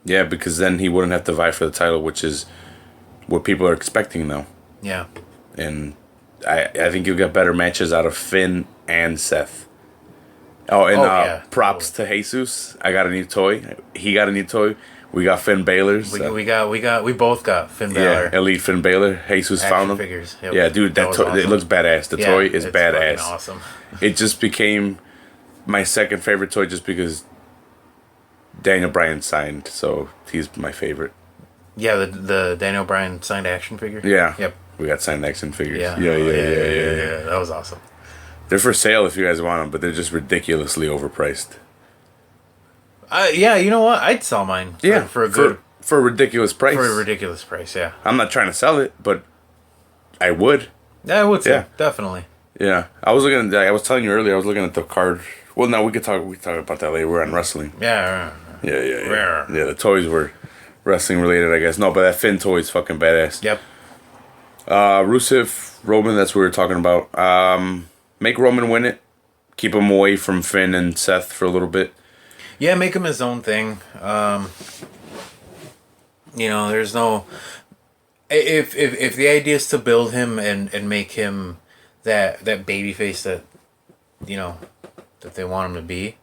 Yeah, because then he wouldn't have to vie for the title, which is what people are expecting now. Yeah. And I think you'll get better matches out of Finn and Seth. Oh, and props to Jesus. I got a new toy. He got a new toy. We got Finn Balor's. We both got Finn Balor. Yeah, Elite Finn Balor. Jesus Action found him. Figures. Yep. Yeah, dude, that toy, awesome. It looks badass. The toy is badass. Awesome. It just became my second favorite toy just because Daniel Bryan signed, so he's my favorite. Yeah, the Daniel Bryan signed action figure. Yeah. Yep. We got signed action figures. Yeah. Yeah. That was awesome. They're for sale if you guys want them, but they're just ridiculously overpriced. Yeah, you know what? I'd sell mine. For a ridiculous price. For a ridiculous price, yeah. I'm not trying to sell it, but I would. Yeah, I would too. Yeah. Definitely. Yeah, I was telling you earlier. I was looking at the card. Well, no, we could talk about that later. We're on wrestling. Yeah. Yeah. The toys were wrestling related, I guess. No, but that Finn toy is fucking badass. Yep. Rusev, Roman. That's what we were talking about. Make Roman win it. Keep him away from Finn and Seth for a little bit. Yeah, make him his own thing. There's no. If the idea is to build him and make him that baby face that they want him to be,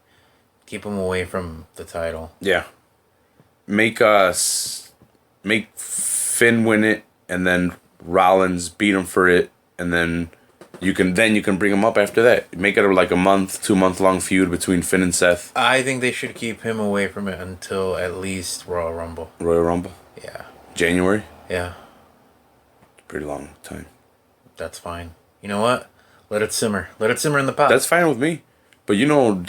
keep him away from the title. Yeah. Make Finn win it, and then Rollins beat him for it, and then you can bring him up after that. Make it like a 2-month long feud between Finn and Seth. I think they should keep him away from it until at least Royal Rumble. Royal Rumble? Yeah. January? Yeah. Pretty long time. That's fine. You know what? Let it simmer. Let it simmer in the pot. That's fine with me. But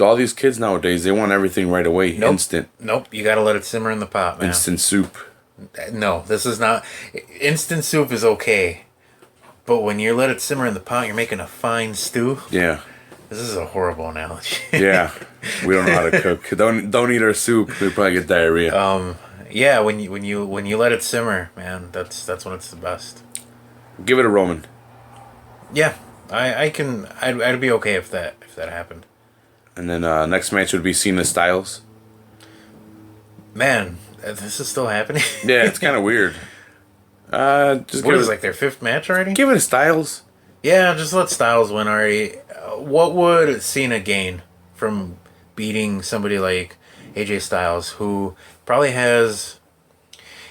all these kids nowadays, they want everything right away. Nope. Instant. Nope. You gotta let it simmer in the pot, man. Instant soup. No, this is not. Instant soup is okay. But when you let it simmer in the pot, you're making a fine stew. Yeah. This is a horrible analogy. Yeah. We don't know how to cook. Don't eat our soup. We probably get diarrhea. Yeah, when you let it simmer, man, that's when it's the best. Give it a Roman. Yeah. I'd be okay if that happened. And then next match would be Cena Styles. Man, this is still happening? Yeah, it's kind of weird. What is like their 5th match already? Give it to Styles. Yeah, just let Styles win already. What would Cena gain from beating somebody like AJ Styles, who probably has...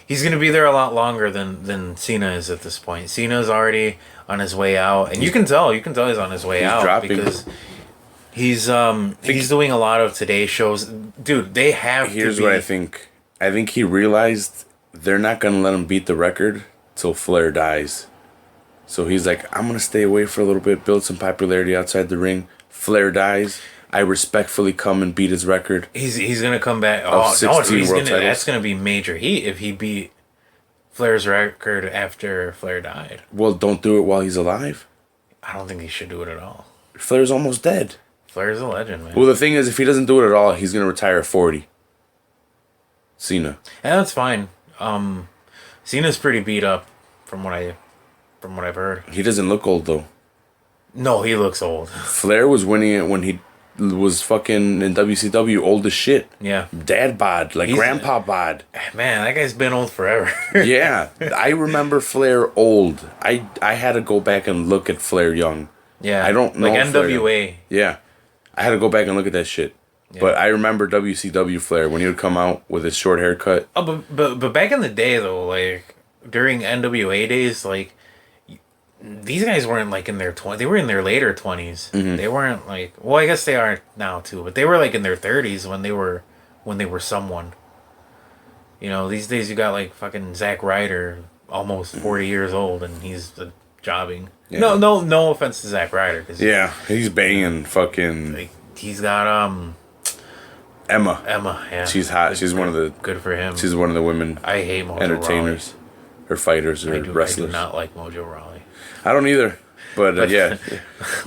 He's going to be there a lot longer than Cena is at this point. Cena's already on his way out, and you can tell he's on his way out dropping. Because he's doing a lot of Today shows. Dude, they have Here's what I think. I think he realized they're not going to let him beat the record till Flair dies. So he's like, I'm going to stay away for a little bit, build some popularity outside the ring. Flair dies. I respectfully come and beat his record. He's going to come back. That's going to be major heat if he beat Flair's record after Flair died. Well, don't do it while he's alive. I don't think he should do it at all. Flair's almost dead. Flair's a legend, man. Well, the thing is, if he doesn't do it at all, he's going to retire at 40. Cena. Yeah, that's fine. Cena's pretty beat up from what I've heard. He doesn't look old though. No, he looks old. Flair was winning it when he was fucking in WCW, old as shit. Yeah. Dad bod, like grandpa bod. Man, that guy's been old forever. Yeah. I remember Flair old. I had to go back and look at Flair young. Yeah. I don't know. Like NWA. Yeah. I had to go back and look at that shit. Yeah. But I remember WCW Flair when he would come out with his short haircut. Oh, but back in the day though, like during NWA days, like these guys weren't like in their 20s. They were in their later 20s. Mm-hmm. They weren't like, well, I guess they are now too, but they were like in their 30s when they were someone. You know, these days you got like fucking Zack Ryder, almost 40 years old, and he's jobbing. Yeah. No offense to Zack Ryder, cause he's banging fucking. Like, he's got Emma, yeah, she's hot. She's one of the good for him. She's one of the women. I hate Mojo entertainers, Rawley. Or fighters, or wrestlers. I do not like Mojo Rawley. I don't either, but yeah,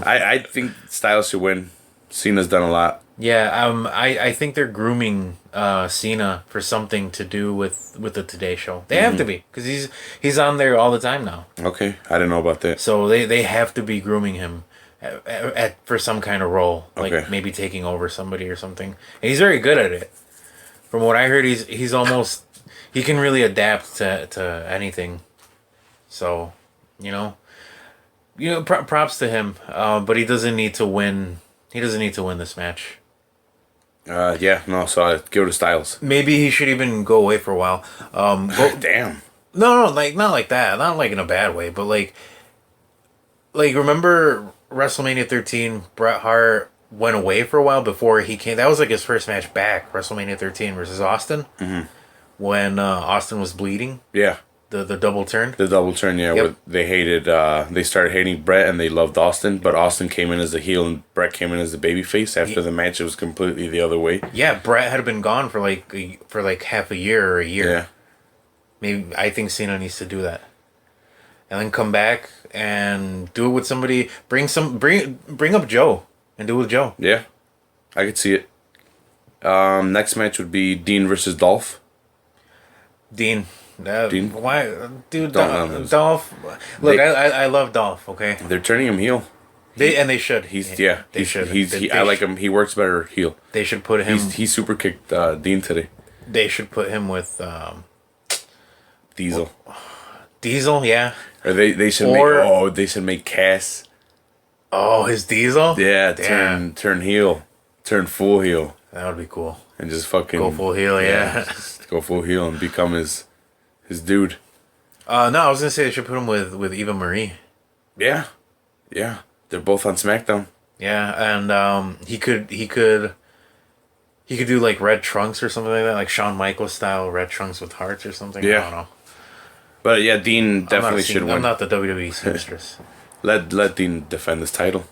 I think Styles should win. Cena's done a lot. Yeah, I think they're grooming Cena for something to do with the Today Show. They have to be, because he's on there all the time now. Okay, I didn't know about that. So they have to be grooming him for some kind of role, like maybe taking over somebody or something. And he's very good at it. From what I heard, he's almost, he can really adapt to anything. So, props to him. But he doesn't need to win. He doesn't need to win this match. So I give it to Styles. Maybe he should even go away for a while. Damn. No, like not like that. Not like in a bad way, but like remember WrestleMania 13? Bret Hart went away for a while before he came. That was like his first match back. WrestleMania 13 versus Austin. Mm-hmm. When Austin was bleeding. Yeah. The double turn? The double turn, yeah. Yep. They started hating Bret and they loved Austin, but Austin came in as the heel and Bret came in as the babyface. After the match, it was completely the other way. Yeah, Bret had been gone for like half a year or a year. Yeah. Maybe I think Cena needs to do that. And then come back and do it with somebody. Bring up Joe and do it with Joe. Yeah. I could see it. Next match would be Dean versus Dolph. Dean. Why, dude? Dolph. Look, I love Dolph. Okay, they're turning him heel. They should. They should. I like him. He works better heel. They should put him. He super kicked Dean today. They should put him with Diesel. Diesel, yeah. Or they should make Cass. Oh, his Diesel. Yeah, turn heel, turn full heel. That would be cool. And just fucking go full heel, yeah. Just go full heel and become his dude. No, I was gonna say they should put him with Eva Marie. Yeah, they're both on SmackDown. Yeah, and he could do like red trunks or something like that, like Shawn Michaels style red trunks with hearts or something. Yeah. I don't know. But yeah, Dean definitely should win. I'm not the WWE seamstress. Let Dean defend his title.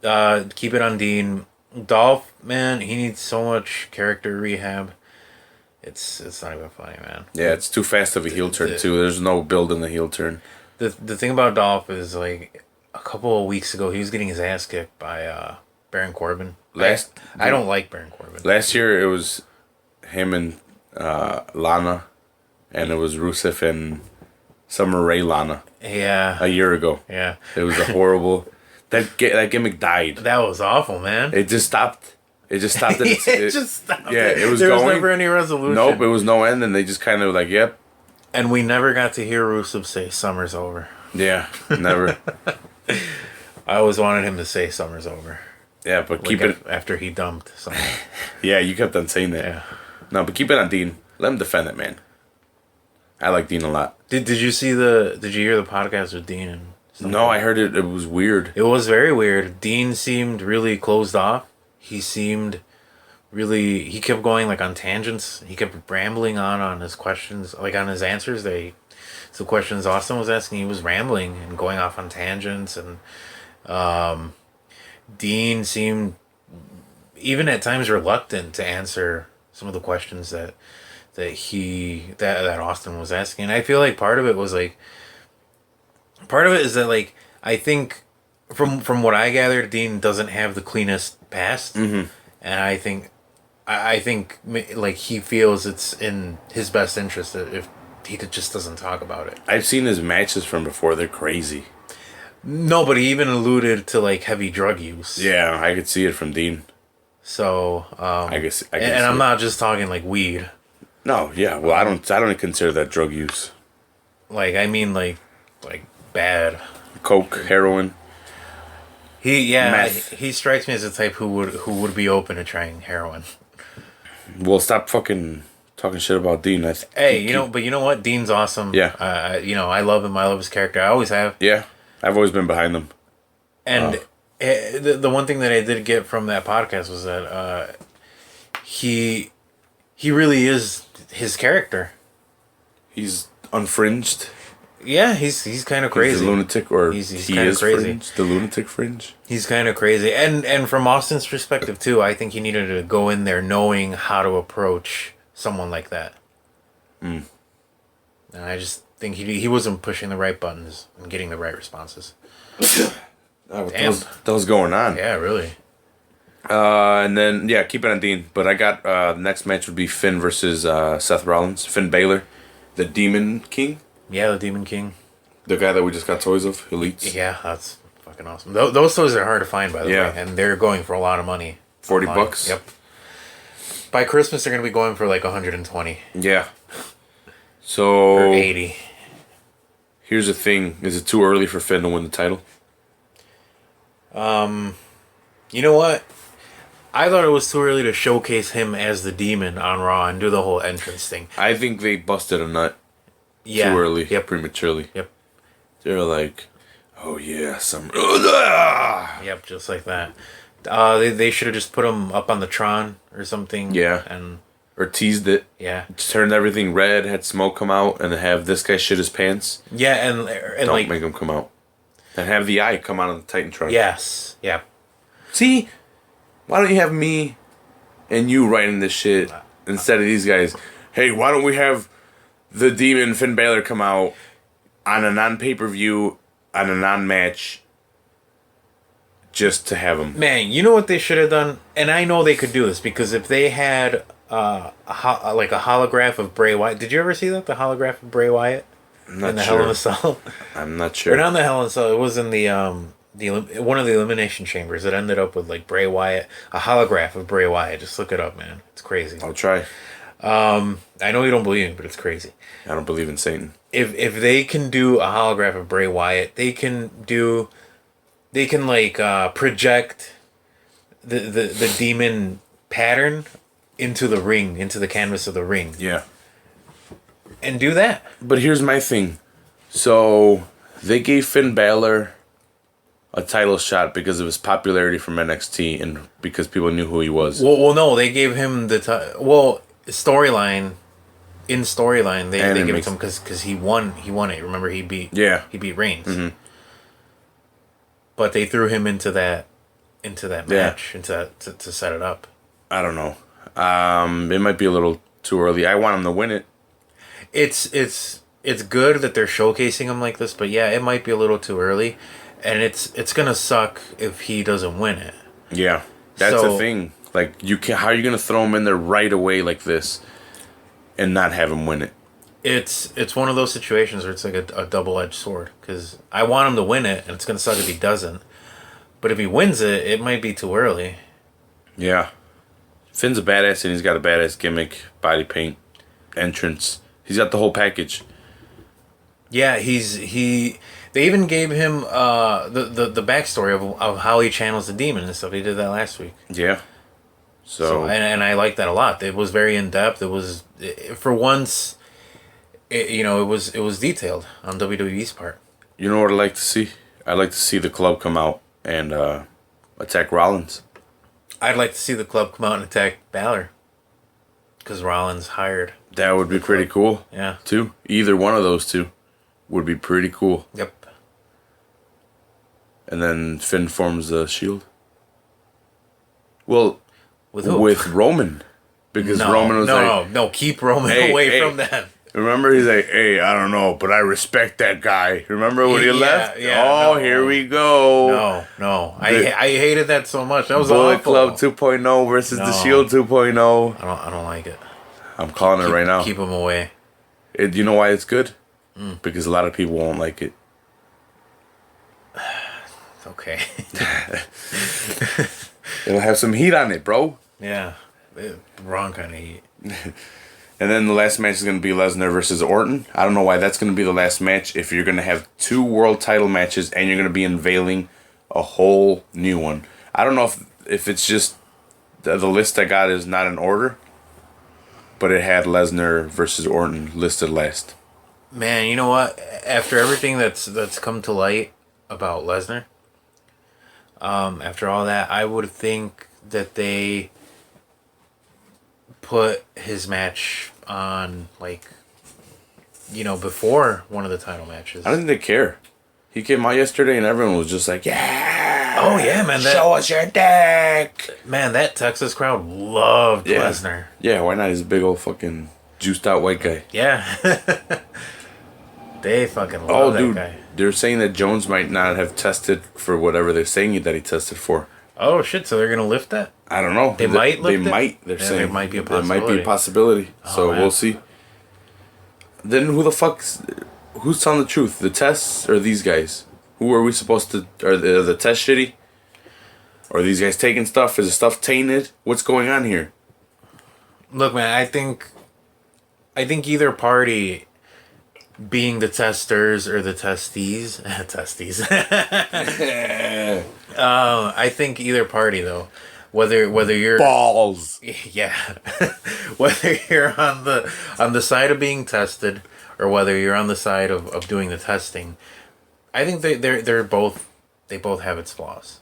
Keep it on Dean. Dolph, man, he needs so much character rehab. It's not even funny, man. Yeah, it's too fast of a heel turn too. There's no build in the heel turn. The thing about Dolph is, like, a couple of weeks ago he was getting his ass kicked by Baron Corbin. I don't like Baron Corbin. Last year it was him and Lana, and it was Rusev and Summer Rae Lana. Yeah. A year ago. Yeah. It was a horrible. That gimmick died. That was awful, man. It just stopped. It just stopped. It just stopped. Yeah, it was there going. was never any resolution. Nope, it was no end, and they just kind of like, yep. And we never got to hear Rusev say "Summer's over." Yeah, never. I always wanted him to say "Summer's over." Yeah, but keep it after he dumped Summer. Yeah, you kept on saying that. Yeah. No, but keep it on Dean. Let him defend it, man. I like Dean a lot. Did you hear the podcast with Dean and stuff? No, I heard it. It was weird. It was very weird. Dean seemed really closed off. He seemed really. He kept going like on tangents. He kept rambling on his questions, like on his answers. The questions Austin was asking, he was rambling and going off on tangents, and Dean seemed even at times reluctant to answer some of the questions that Austin was asking. And I feel like part of it is that, like, I think from what I gathered, Dean doesn't have the cleanest past, and I think like he feels it's in his best interest if he just doesn't talk about it. I've seen his matches from before; they're crazy. No, but he even alluded to like heavy drug use. Yeah, I could see it from Dean. So I guess, and I'm not just talking like weed. No, yeah, well, I don't consider that drug use. Like, I mean, like bad coke, heroin. Meth. He strikes me as the type who would be open to trying heroin. Well, stop fucking talking shit about Dean. But you know what? Dean's awesome. Yeah. I love him. I love his character. I always have. Yeah. I've always been behind them. And the one thing that I did get from that podcast was that he really is his character. He's unfringed. Yeah, he's kind of crazy. He's a lunatic, or he's he is crazy. Fringe, the lunatic fringe. He's kind of crazy, and from Austin's perspective too, I think he needed to go in there knowing how to approach someone like that. And I just think he wasn't pushing the right buttons and getting the right responses. That was going on. Yeah, really. And then keep it on Dean. But I got the next match would be Finn versus Seth Rollins. Finn Balor, the Demon King. Yeah, the Demon King. The guy that we just got toys of, Elites. Yeah, that's fucking awesome. Those toys are hard to find, by the way, and they're going for a lot of money. $40. Yep. By Christmas, they're gonna be going for like 120. Yeah. So. Or 80. Here's the thing: is it too early for Finn to win the title? You know what? I thought it was too early to showcase him as the Demon on Raw and do the whole entrance thing. I think they busted a nut. Yeah. Too early. Yep. Prematurely. Yep. They're like, oh yeah, some. Yep, just like that. They should have just put him up on the Tron or something. Yeah. Or teased it. Yeah. Just turned everything red, had smoke come out, and have this guy shit his pants. Yeah, and don't make him come out. And have the eye come out on the Titantron. Yes. Yeah. See? Why don't you have me and you writing this shit instead of these guys? Hey, why don't we have the Demon Finn Balor come out on a non-pay-per-view, on a non-match, just to have him? Man, you know what they should have done? And I know they could do this, because if they had a holograph of Bray Wyatt. Did you ever see that? The holograph of Bray Wyatt? I'm not in the sure. Hell in a Cell? I'm not sure. Or not in the Hell in a Cell. It was in the one of the Elimination Chambers. It ended up with like Bray Wyatt, a holograph of Bray Wyatt. Just look it up, man. It's crazy. I'll try. I know you don't believe me, but it's crazy. I don't believe in Satan. If they can do a holograph of Bray Wyatt, they can project the demon pattern into the ring, into the canvas of the ring. Yeah. And do that. But here's my thing. So they gave Finn Balor a title shot because of his popularity from NXT and because people knew who he was. Well, no, they gave him the storyline. In storyline, they gave it to him because he won it. Remember, he beat Reigns. Mm-hmm. But they threw him into that match to set it up. I don't know. It might be a little too early. I want him to win it. It's good that they're showcasing him like this, but yeah, it might be a little too early, and it's gonna suck if he doesn't win it. Yeah, that's the thing. Like, how are you gonna throw him in there right away like this, and not have him win it? It's one of those situations where it's like a double-edged sword, because I want him to win it, and it's gonna suck if he doesn't. But if he wins it, it might be too early. Yeah. Finn's a badass, and he's got a badass gimmick, body paint, entrance. He's got the whole package. Yeah, they even gave him the backstory of how he channels the demon and stuff. He did that last week. Yeah. So and I like that a lot. It was very in depth. It was for once, it was detailed on WWE's part. You know what I'd like to see? I'd like to see the club come out and attack Rollins. I'd like to see the club come out and attack Balor. Because Rollins hired. That would be pretty cool. Yeah. Too. Either one of those two would be pretty cool. Yep. And then Finn forms the Shield. Well, with who? With Roman. Because Roman was No, keep Roman away from that. Remember, he's like, hey, I don't know, but I respect that guy. Remember when he left? Yeah, here we go. No. I hated that so much. That was Bullet awful. Club 2.0 versus the Shield 2.0. I don't like it. I'm calling it right now. Keep him away. You know why it's good? Because a lot of people won't like it. Okay. It'll have some heat on it, bro. Yeah. Wrong kind of heat. And then the last match is going to be Lesnar versus Orton. I don't know why that's going to be the last match if you're going to have 2 world title matches and you're going to be unveiling a whole new one. I don't know if it's just the list I got is not in order, but it had Lesnar versus Orton listed last. Man, you know what? After everything that's come to light about Lesnar. After all that, I would think that they put his match on, like, before one of the title matches. I don't think they care. He came out yesterday and everyone was just like, yeah. Oh, yeah, man. Show us your dick. Man, that Texas crowd loved Lesnar. Yeah, why not? He's a big old fucking juiced out white guy. Yeah. They fucking love that guy. They're saying that Jones might not have tested for whatever they're saying that he tested for. Oh, shit. So they're going to lift that? I don't know. They might lift it? They might. They're saying. There might be a possibility. There might be a possibility. So man. We'll see. Then who's telling the truth? The tests or these guys? Who are we supposed to... Are the tests shitty? Are these guys taking stuff? Is the stuff tainted? What's going on here? Look, man, I think either party, being the testers or the testes... I think either party, though. Whether you're... Balls! Yeah. Whether you're on the side of being tested or whether you're on the side of doing the testing, I think they're both... They both have its flaws.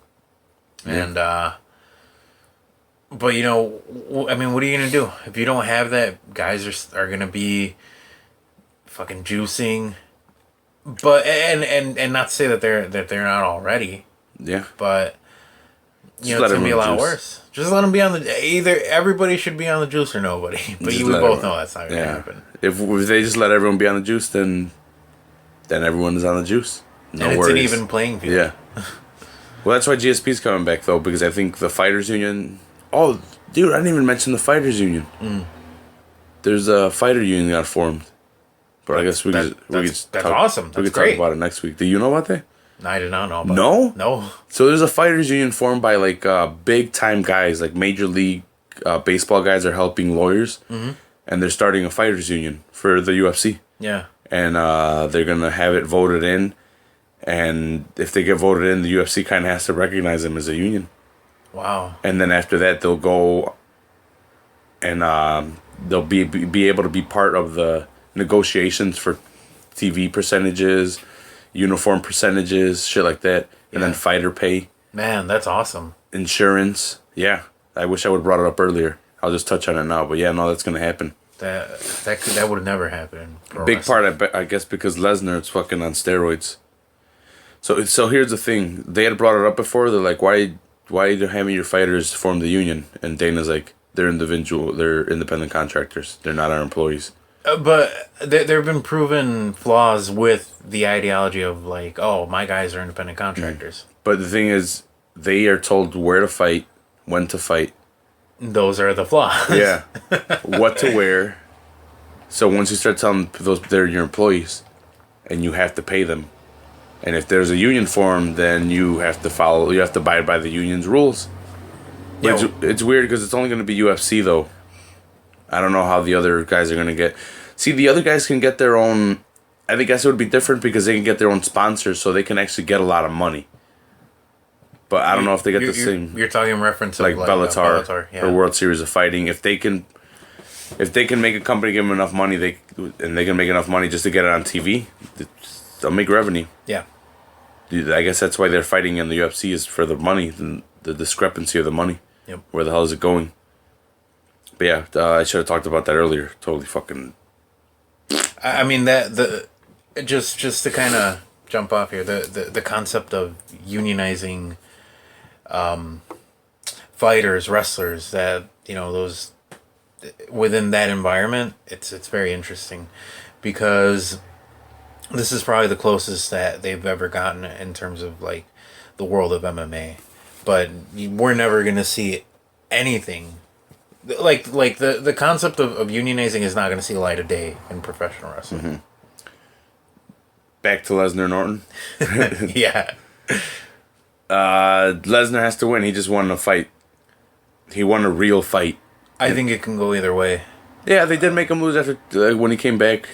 Yeah. And, but, I mean, what are you going to do? If you don't have that, guys are going to be fucking juicing. But, and not to say that they're not already. Yeah. But, it's going to be a lot worse. Just let them be on the, either everybody should be on the juice or nobody. But we both know that's not going to happen. If they just let everyone be on the juice, then everyone is on the juice. No and it's worries. an even playing field. Yeah. Well, that's why GSP's coming back, though, because I think the Fighters Union... Oh, dude, I didn't even mention the Fighters Union. Mm. There's a fighter union that got formed. But I guess that's awesome. That's great. Talk about it next week. Do you know about that? I did not know about it. No? So there's a Fighters Union formed by, like, big-time guys, like Major League Baseball guys are helping lawyers. Mm-hmm. And they're starting a Fighters Union for the UFC. Yeah. And they're going to have it voted in. And if they get voted in, the UFC kind of has to recognize them as a union. Wow. And then after that, they'll go and they'll be able to be part of the negotiations for TV percentages, uniform percentages, shit like that. And then fighter pay. Man, that's awesome. Insurance. Yeah. I wish I would have brought it up earlier. I'll just touch on it now. But yeah, no, that's going to happen. That would have never happened. Big part, I guess, because Lesnar is fucking on steroids. So here's the thing. They had brought it up before. They're like, why are you having your fighters form the union? And Dana's like, they're independent contractors. They're not our employees. But there have been proven flaws with the ideology of, like, oh, my guys are independent contractors. But the thing is, they are told where to fight, when to fight. Those are the flaws. Yeah. What to wear. So once you start telling those they're your employees, and you have to pay them, and if there's a union form, then you have to abide by the union's rules. Yeah. It's weird because it's only going to be UFC, though. I don't know how the other guys are going to get... See, the other guys can get their own... I guess it would be different because they can get their own sponsors, so they can actually get a lot of money. But I don't know if they get the same... You're talking in reference to like Bellator yeah. or World Series of Fighting. If they can make a company give them enough money, they can make enough money just to get it on TV, they'll make revenue. Yeah. I guess that's why they're fighting in the UFC is for the money, the discrepancy of the money. Yep. Where the hell is it going? But yeah, I should have talked about that earlier. Totally fucking... I mean, just to kind of jump off here, the concept of unionizing fighters, wrestlers, that, those... Within that environment, it's very interesting. Because... This is probably the closest that they've ever gotten in terms of, like, the world of MMA. But we're never going to see anything. Like the concept of unionizing is not going to see the light of day in professional wrestling. Mm-hmm. Back to Lesnar Norton. Yeah. Lesnar has to win. He just won a fight. He won a real fight. I think it can go either way. Yeah, they did make him lose after when he came back.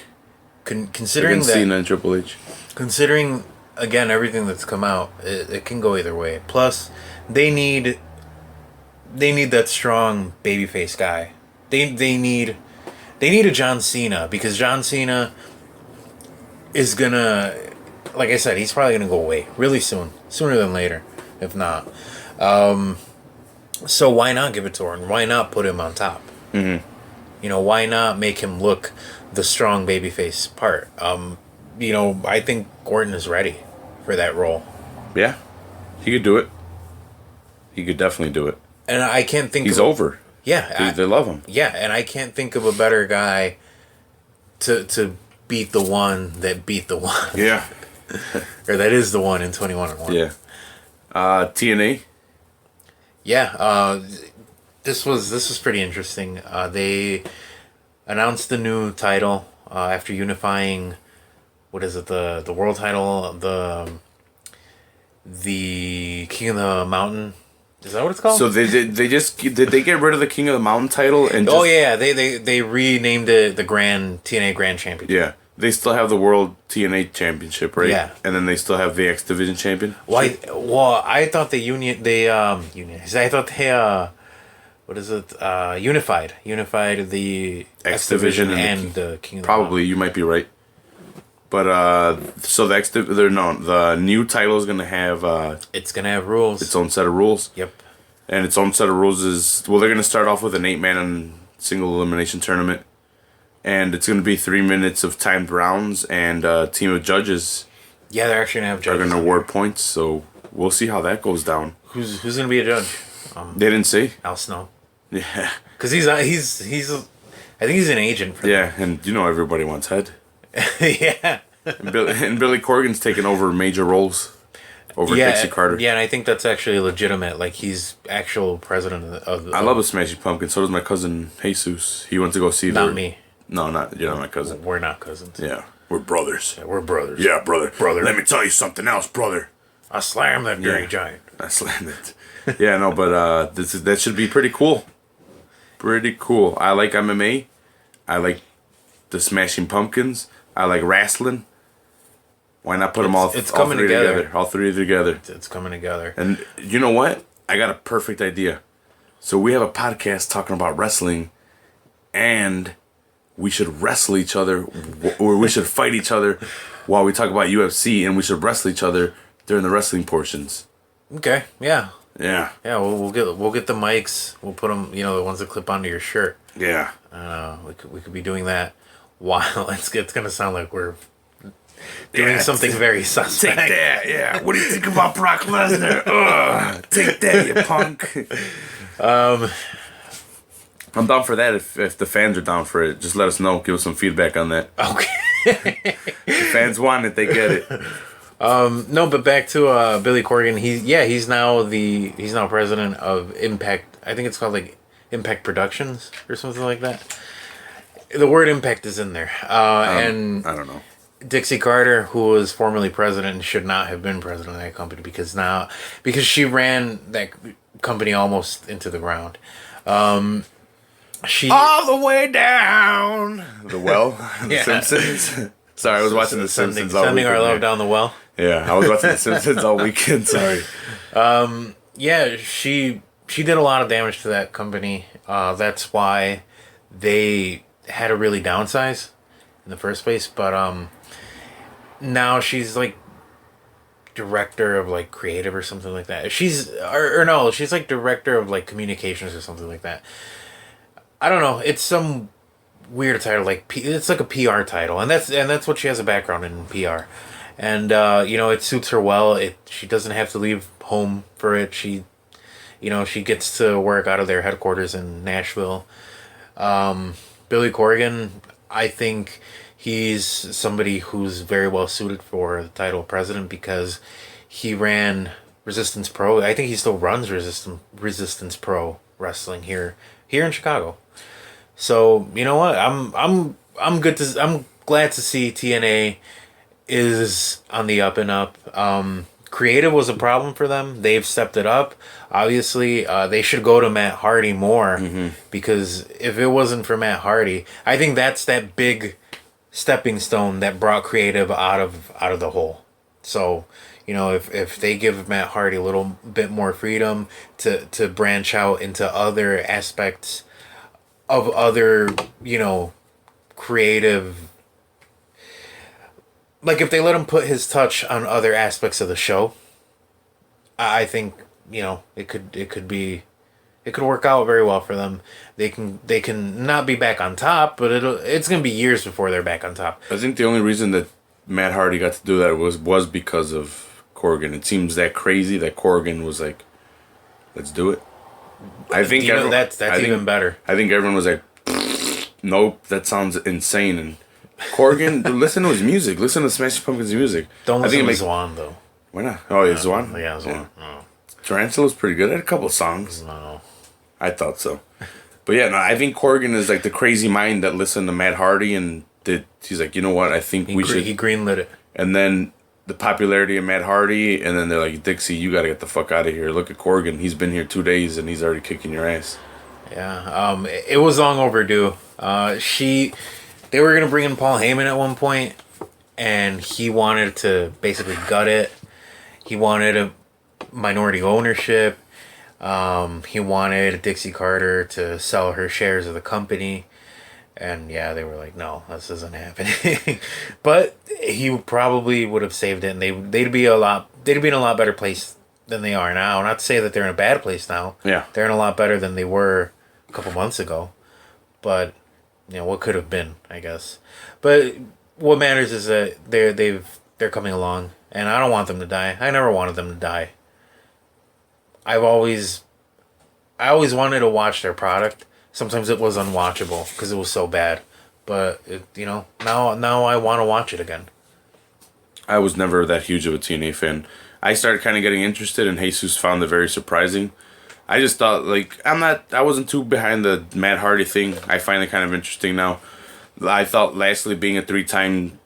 Considering that, Cena and Triple H. Considering again everything that's come out, it can go either way. Plus, they need that strong babyface guy. They need a John Cena, because John Cena is gonna, like I said, he's probably going to go away really soon. Sooner than later, if not. So why not give it to Orton? Why not put him on top? Mm-hmm. You know, why not make him look the strong babyface part? You know, I think Orton is ready for that role. Yeah, he could do it. He could definitely do it. And I can't think. He's over. Yeah, they love him. Yeah, and I can't think of a better guy to beat the one that beat the one. Yeah, or that is the one in 21-1. Yeah. TNA. Yeah. This was pretty interesting. They announced the new title after unifying. What is it? The world title, the King of the Mountain. Is that what it's called? So did they get rid of the King of the Mountain title and? Oh yeah, they renamed it the TNA Grand Championship. Yeah, they still have the World TNA Championship, right? Yeah, and then they still have the X Division Champion. Why? Well, I thought they unionized. I thought they what is it? Unified the X Division and the King of the Probably Mountain. You might be right. But so the new title is gonna have it's gonna have rules. Its own set of rules. Yep. And its own set of rules is they're gonna start off with an 8-man single elimination tournament, and it's gonna be 3 minutes of timed rounds, and a team of judges. Yeah, they're actually gonna have judges. Are gonna award points, so we'll see how that goes down. Who's gonna be a judge? They didn't say. Al Snow. Yeah. Because he's I think he's an agent for them. Yeah, and everybody wants head. Yeah. And Billy Corgan's taking over major roles over Dixie Carter. Yeah, and I think that's actually legitimate. Like, he's actual president of I love a Smashing Pumpkin. So does my cousin Jesus. He went to go see Not me. No, you're not my cousin. We're not cousins. Yeah, we're brothers. Yeah, we're brothers. Yeah, brother. Brother. Let me tell you something else, brother. I slammed that dirty giant. I slammed it. Yeah, no, but that should be pretty cool. Pretty cool. I like MMA. I like the Smashing Pumpkins. I like wrestling. Why not put them all? It's coming together. All three together. It's coming together. And you know what? I got a perfect idea. So we have a podcast talking about wrestling, and we should wrestle each other, or we should fight each other while we talk about UFC, and we should wrestle each other during the wrestling portions. Okay. Yeah. Yeah. Yeah. We'll get the mics. We'll put them. The ones that clip onto your shirt. Yeah. We could be doing that while it's gonna sound like we're doing something very suspect. Take that, yeah. What do you think about Brock Lesnar? Take that, you punk. I'm down for that. If the fans are down for it, just let us know. Give us some feedback on that. Okay. The fans want it, they get it. No, but back to Billy Corgan. He's now president of Impact. I think it's called like Impact Productions or something like that. The word Impact is in there. And I don't know. Dixie Carter, who was formerly president and should not have been president of that company because she ran that company almost into the ground. She all the way down the well. The Yeah. Simpsons. Sorry, I was watching The Simpsons all weekend. Sending our love down the well. Yeah, I was watching The Simpsons all weekend. Sorry. Yeah, she did a lot of damage to that company. That's why they had to really downsize in the first place. But now she's like director of like creative or something like that. She's like director of like communications or something like that. I don't know. It's some weird title, like it's like a PR title, and that's what she has a background in PR, and it suits her well. She doesn't have to leave home for it. She gets to work out of their headquarters in Nashville. Billy Corgan, I think he's somebody who's very well suited for the title of president because he ran Resistance Pro. I think he still runs Resistance Pro wrestling here in Chicago. So you know what? I'm glad to see TNA is on the up and up. Creative was a problem for them. They've stepped it up. Obviously, they should go to Matt Hardy more because if it wasn't for Matt Hardy, I think that's that big stepping stone that brought creative out of the hole. So, if they give Matt Hardy a little bit more freedom to branch out into other aspects of other, creative like if they let him put his touch on other aspects of the show, I think it could work out very well for them. They can not be back on top, but it's gonna be years before they're back on top. I think the only reason that Matt Hardy got to do that was because of Corgan. It seems that crazy that Corgan was like, "Let's do it." I think that's even better. I think everyone was like, "Nope, that sounds insane." And Corgan, listen to his music. Listen to Smashing Pumpkins' music. Don't listen to Zwan though. Why not? Oh, yeah, Zwan? Yeah, Zwan. Yeah. No. Tarantula's pretty good. I had a couple songs. No. I thought so. But yeah, no, I think Corgan is like the crazy mind that listened to Matt Hardy and he's like, you know what, I think we should. He greenlit it. And then the popularity of Matt Hardy, and then they're like, Dixie, you got to get the fuck out of here. Look at Corgan. He's been here 2 days and he's already kicking your ass. Yeah, it was long overdue. They were going to bring in Paul Heyman at one point, and he wanted to basically gut it. He wanted a minority ownership. He wanted Dixie Carter to sell her shares of the company. And yeah, they were like, no, this isn't happening. But he probably would have saved it, and they'd be in a lot better place than they are now. Not to say that they're in a bad place now. Yeah. They're in a lot better than they were a couple months ago. But what could have been, I guess. But what matters is that they're coming along, and I don't want them to die. I never wanted them to die. I always wanted to watch their product. Sometimes it was unwatchable because it was so bad, but now I want to watch it again. I was never that huge of a TNA fan. I started kind of getting interested, and Jesus found it very surprising. I just thought, I wasn't too behind the Matt Hardy thing. I find it kind of interesting now. I thought Lashley being a 3-time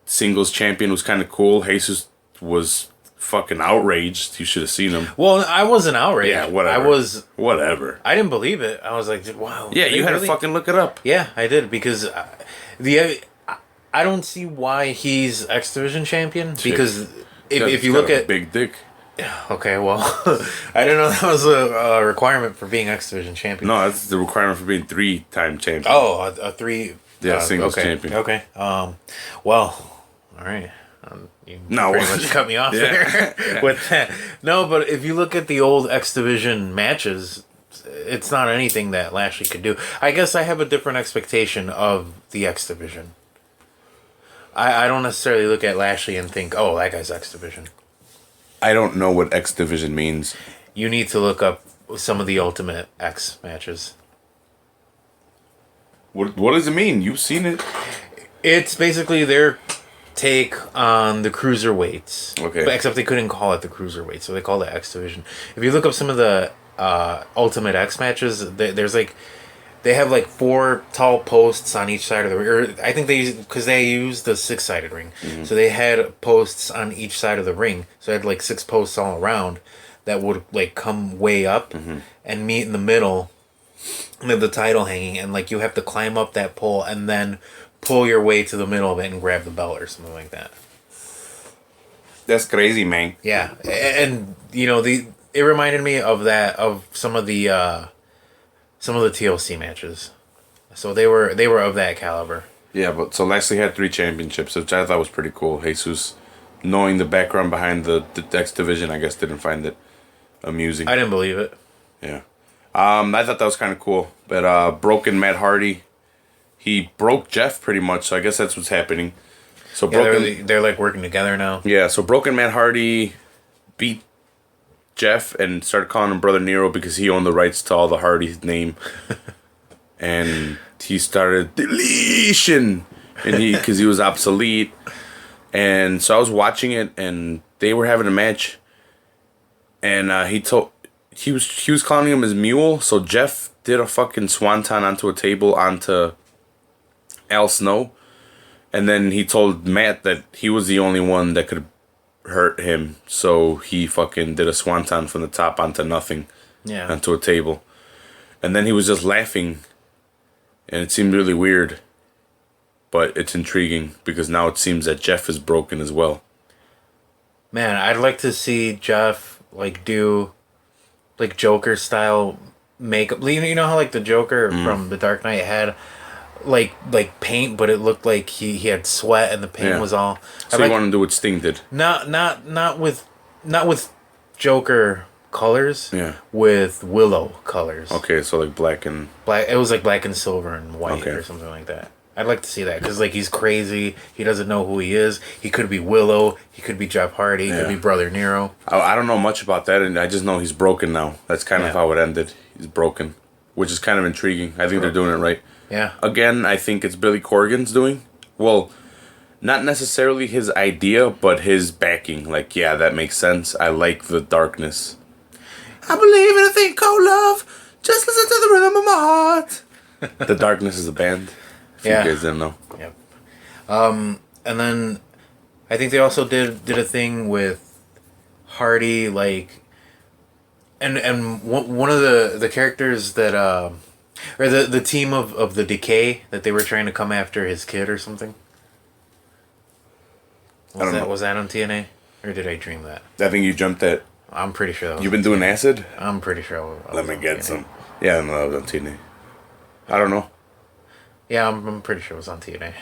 singles champion was kind of cool. Jesus was fucking outraged. You should have seen him. Well, I wasn't outraged. Yeah, whatever. Whatever. I didn't believe it. I was like, wow. Yeah, you had to fucking look it up. Yeah, I did, because I don't see why he's X Division champion, because if you look at big dick. Okay, well, I didn't know that was a requirement for being X Division champion. No, that's the requirement for being 3-time champion. Oh, a 3. Yeah, singles champion. Okay. Well, all right. You pretty much cut me off there with that. No, but if you look at the old X Division matches, it's not anything that Lashley could do. I guess I have a different expectation of the X Division. I don't necessarily look at Lashley and think, oh, that guy's X Division. I don't know what X Division means. You need to look up some of the Ultimate X matches. What does it mean? You've seen it. It's basically their take on the cruiserweights. Okay. But except they couldn't call it the cruiserweight, so they called it X Division. If you look up some of the Ultimate X matches, they have 4 tall posts on each side of the ring. Or I think they use the 6-sided ring. Mm-hmm. So they had posts on each side of the ring. So they had 6 posts all around that would come way up and meet in the middle with the title hanging, and you have to climb up that pole and then pull your way to the middle of it and grab the belt or something like that. That's crazy, man. Yeah, and it reminded me of some of the TLC matches. So they were of that caliber. Yeah, but so Lashley had 3 championships, which I thought was pretty cool. Jesus, knowing the background behind the X Division, I guess didn't find it amusing. I didn't believe it. Yeah. I thought that was kind of cool. But Broken Matt Hardy, he broke Jeff pretty much, so I guess that's what's happening. So they're working together now. Yeah, so Broken Matt Hardy beat Jeff and started calling him Brother Nero because he owned the rights to all the Hardy's name. And he started deletion, and because he was obsolete. And so I was watching it, and they were having a match, and he was calling him his mule. So Jeff did a fucking swanton onto a table onto Al Snow, and then he told Matt that he was the only one that could hurt him. So he fucking did a swanton from the top onto nothing, onto a table, and then he was just laughing, and it seemed really weird. But it's intriguing because now it seems that Jeff is broken as well. Man, I'd like to see Jeff do Joker style makeup. You know how the Joker from The Dark Knight had like paint, but it looked like he had sweat and the paint was all. So you want to do what Sting did? Not with Joker colors. Yeah. With Willow colors. Okay, so like black and black. It was like black and silver and white or something like that. I'd like to see that because like he's crazy. He doesn't know who he is. He could be Willow. He could be Jeff Hardy. He could be Brother Nero. I don't know much about that, and I just know he's broken now. That's kind of how it ended. He's broken, which is kind of intriguing. I think they're doing it right. Yeah. Again, I think it's Billy Corgan's doing. Well, not necessarily his idea, but his backing. Like, yeah, that makes sense. I like the darkness. I believe in a thing called love. Just listen to the rhythm of my heart. The Darkness is a band. If you guys didn't know. Yep. And then I think they also did a thing with Hardy, like, and one of the characters that or the team of the Decay that they were trying to come after his kid or something. Was that on TNA, or did I dream that? I think you jumped that. I'm pretty sure that was You've been doing acid? I'm pretty sure. Let me get some. Yeah, no, that was on TNA. I don't know. Yeah, I'm pretty sure it was on TNA.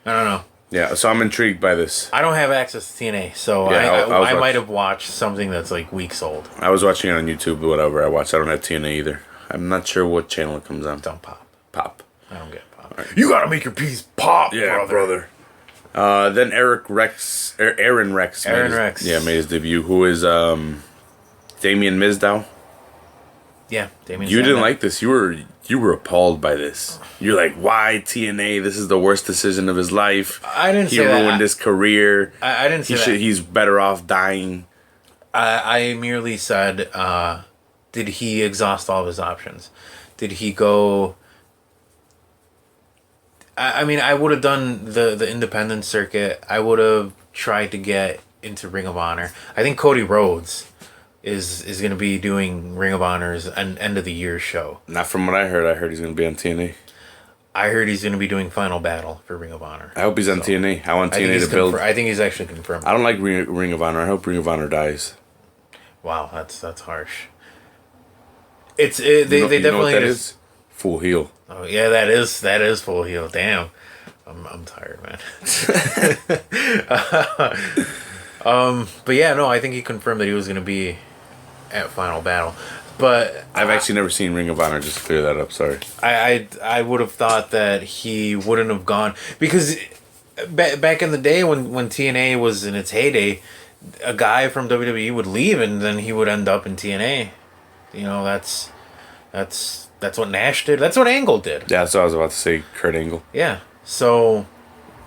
I don't know. Yeah, so I'm intrigued by this. I don't have access to TNA, so I might have watched something that's like weeks old. I was watching it on YouTube, whatever I watched. I don't have TNA either. I'm not sure what channel it comes on. Don't pop. Pop. I don't get pop. Right. You gotta make your piece pop, brother. Then Aaron Rex. Made his debut. Who is Damien Mizdow? Yeah, Damien. You didn't like this. You were appalled by this. You're like, why TNA? This is the worst decision of his life. I didn't say that. He ruined his career. I didn't say that. He's better off dying. I merely said, did he exhaust all of his options? Did he go... I mean, I would have done the independent circuit. I would have tried to get into Ring of Honor. I think Cody Rhodes is going to be doing Ring of Honor's an end of the year show. Not from what I heard. I heard he's going to be on TNA. I heard he's going to be doing Final Battle for Ring of Honor. I hope he's on TNA. I want TNA to build. I think he's actually confirmed. I don't like Ring of Honor. I hope Ring of Honor dies. Wow, that's harsh. They definitely know what that is? Full heel. Oh yeah, that is full heel. Damn, I'm tired, man. But yeah, no, I think he confirmed that he was going to be at Final Battle. But I've actually never seen Ring of Honor. Just to clear that up. Sorry. I would have thought that he wouldn't have gone because back in the day when TNA was in its heyday, a guy from WWE would leave and then he would end up in TNA. You know, that's what Nash did. That's what Angle did. Yeah, that's what I was about to say. Kurt Angle. Yeah. So,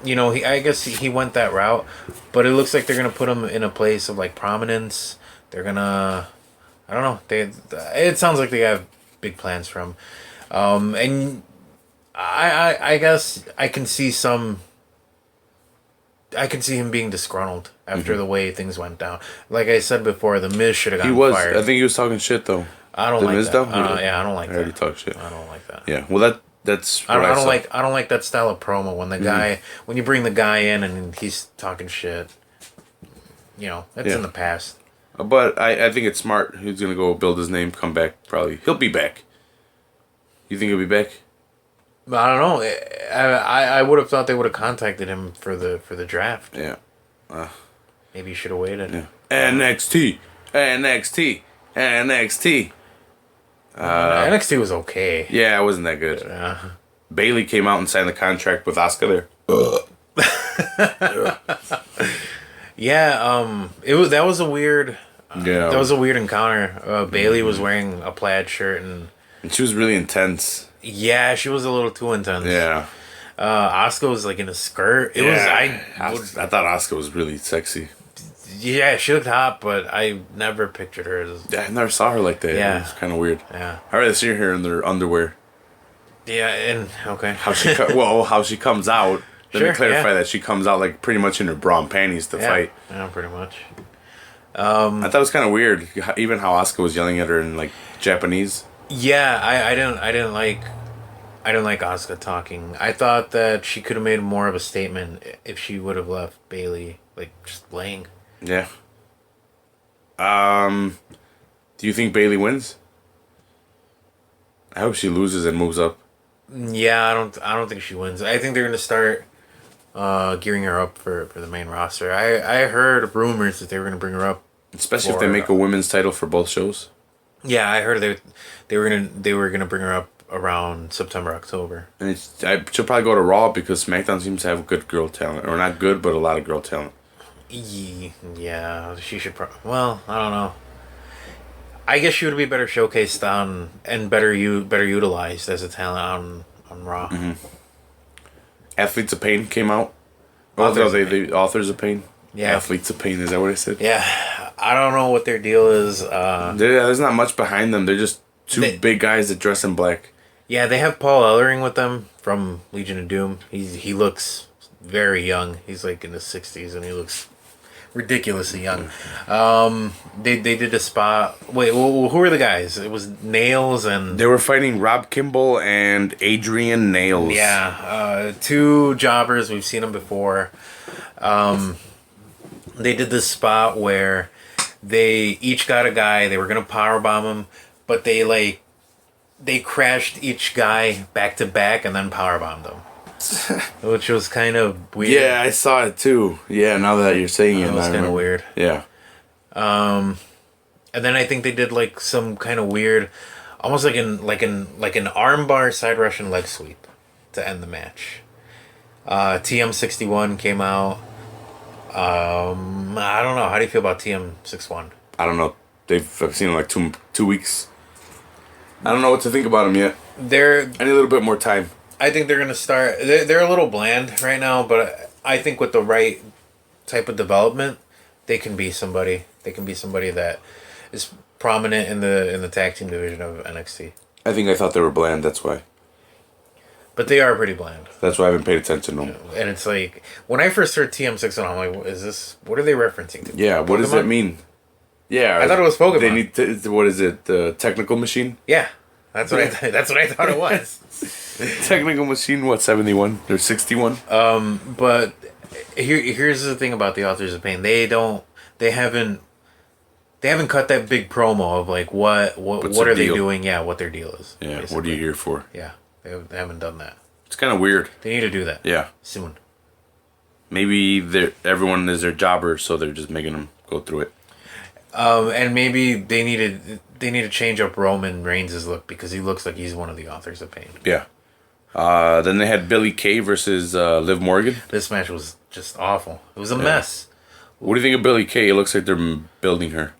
you know, I guess he went that route, but it looks like they're gonna put him in a place of like prominence. They're gonna, I don't know. It sounds like they have big plans for him, and I guess I can see him being disgruntled after the way things went down. Like I said before, the Miz should have gotten fired. I think he was talking shit though. I don't like that. Yeah, I don't like that. I already talked shit. I don't like that. Yeah, well that's. I don't like that style of promo when the guy when you bring the guy in and he's talking shit. You know, it's in the past. But I think it's smart. He's gonna go build his name, come back. Probably he'll be back. You think he'll be back? I don't know. I would have thought they would have contacted him for the draft. Yeah. Maybe you should have waited. Yeah. NXT. NXT was okay. Yeah, it wasn't that good. Bailey came out and signed the contract with Asuka there. Yeah, that was a weird. That was a weird encounter. Bailey was wearing a plaid shirt and she was really intense. Yeah, she was a little too intense. Yeah. Asuka was like in a skirt. I thought Asuka was really sexy. Yeah, she looked hot, but I never pictured her as... Yeah, I never saw her like that. Yeah. It was kind of weird. Yeah. I'd rather see her in their underwear. Yeah, and... Okay. How she comes out. Let me clarify that. She comes out like pretty much in her bra and panties to fight. Yeah, pretty much. I thought it was kind of weird. Even how Asuka was yelling at her in like Japanese. Yeah, I didn't like Asuka talking. I thought that she could have made more of a statement if she would have left Bailey like just laying. Yeah. Do you think Bailey wins? I hope she loses and moves up. Yeah, I don't think she wins. I think they're gonna start gearing her up for the main roster. I heard rumors that they were gonna bring her up, especially if they make a women's title for both shows. Yeah, I heard they were gonna bring her up around September, October. And she'll probably go to Raw because SmackDown seems to have good girl talent, or not good, but a lot of girl talent. Yeah, she should. Well, I don't know. I guess she would be better showcased on and better utilized as a talent on Raw. Mm-hmm. Athletes of Pain came out. The Authors of Pain. Yeah, Athletes of Pain. Is that what I said? Yeah, I don't know what their deal is. There's not much behind them. They're just two big guys that dress in black. Yeah, they have Paul Ellering with them from Legion of Doom. He looks very young. He's like in his 60s, and he looks ridiculously young. They did a spot. Wait, who were the guys? It was Nails and they were fighting Rob Kimball and Adrian Nails. Yeah, two jobbers. We've seen them before. They did this spot where they each got a guy. They were gonna powerbomb him, but they crashed each guy back to back and then powerbombed them. Which was kind of weird. Yeah, I saw it too. Yeah, now that you're saying it, it was kind of weird. Yeah. And then I think they did like some kind of weird, almost like an armbar side Russian leg sweep to end the match. TM61 came out. I don't know. How do you feel about TM61? I don't know. I've seen them like two weeks. I don't know what to think about them yet. I need a little bit more time. I think they're going to start... They're a little bland right now, but I think with the right type of development, they can be somebody. They can be somebody that is prominent in the tag team division of NXT. I thought they were bland, that's why. But they are pretty bland. That's why I haven't paid attention to them. And it's like... When I first heard TM6, I'm like, what are they referencing to? Yeah, what does that mean? Yeah. I thought it was Pokemon. They need what is it? The technical machine? Yeah. That's what I thought it was. Technical machine, what, 71 or 61? But here's the thing about the Authors of Pain. They haven't cut that big promo of like what are they doing? Yeah, what their deal is. Yeah, basically. What are you here for? Yeah, they haven't done that. It's kind of weird. They need to do that. Yeah, soon. Maybe everyone is their jobber, so they're just making them go through it. And maybe they need to change up Roman Reigns' look because he looks like he's one of the Authors of Pain. Yeah. Then they had Billie Kay versus Liv Morgan. This match was just awful. It was a mess. What do you think of Billie Kay? It looks like they're building her.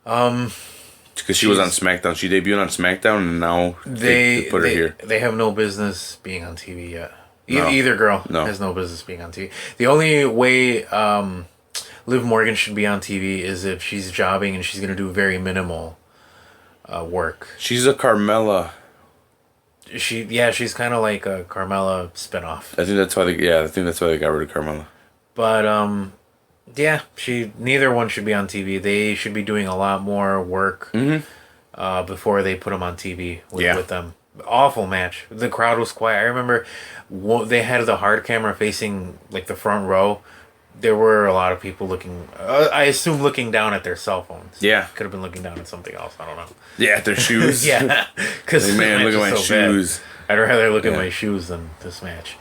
Because she was on SmackDown. She debuted on SmackDown, and now they put her here. They have no business being on TV yet. Either girl has no business being on TV. The only way Liv Morgan should be on TV is if she's jobbing and she's going to do very minimal work. She's a Carmella. She's kind of like a Carmella spinoff. I think that's why they got rid of Carmella. But neither one should be on TV. They should be doing a lot more work before they put them on TV with them. Awful match. The crowd was quiet. I remember they had the hard camera facing like the front row. There were a lot of people looking, I assume, looking down at their cell phones. Yeah. Could have been looking down at something else. I don't know. Yeah, at their shoes. Yeah. Because like, man, look at my shoes. Bad. I'd rather look at my shoes than this match.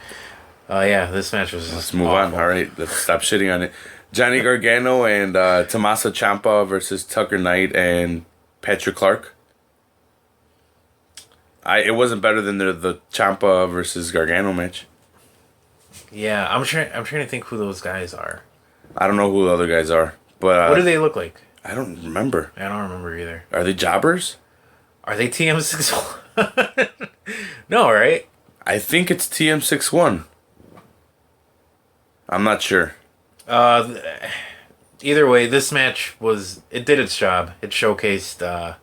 This match was just Let's move on. All right. Let's stop shitting on it. Johnny Gargano and Tommaso Ciampa versus Tucker Knight and Patrick Clark. It wasn't better than the Ciampa versus Gargano match. Yeah, I'm trying to think who those guys are. I don't know who the other guys are, but what do they look like? I don't remember. I don't remember either. Are they jobbers? Are they TM61? No, right? I think it's TM61. I'm not sure. Either way, this match did its job. It showcased.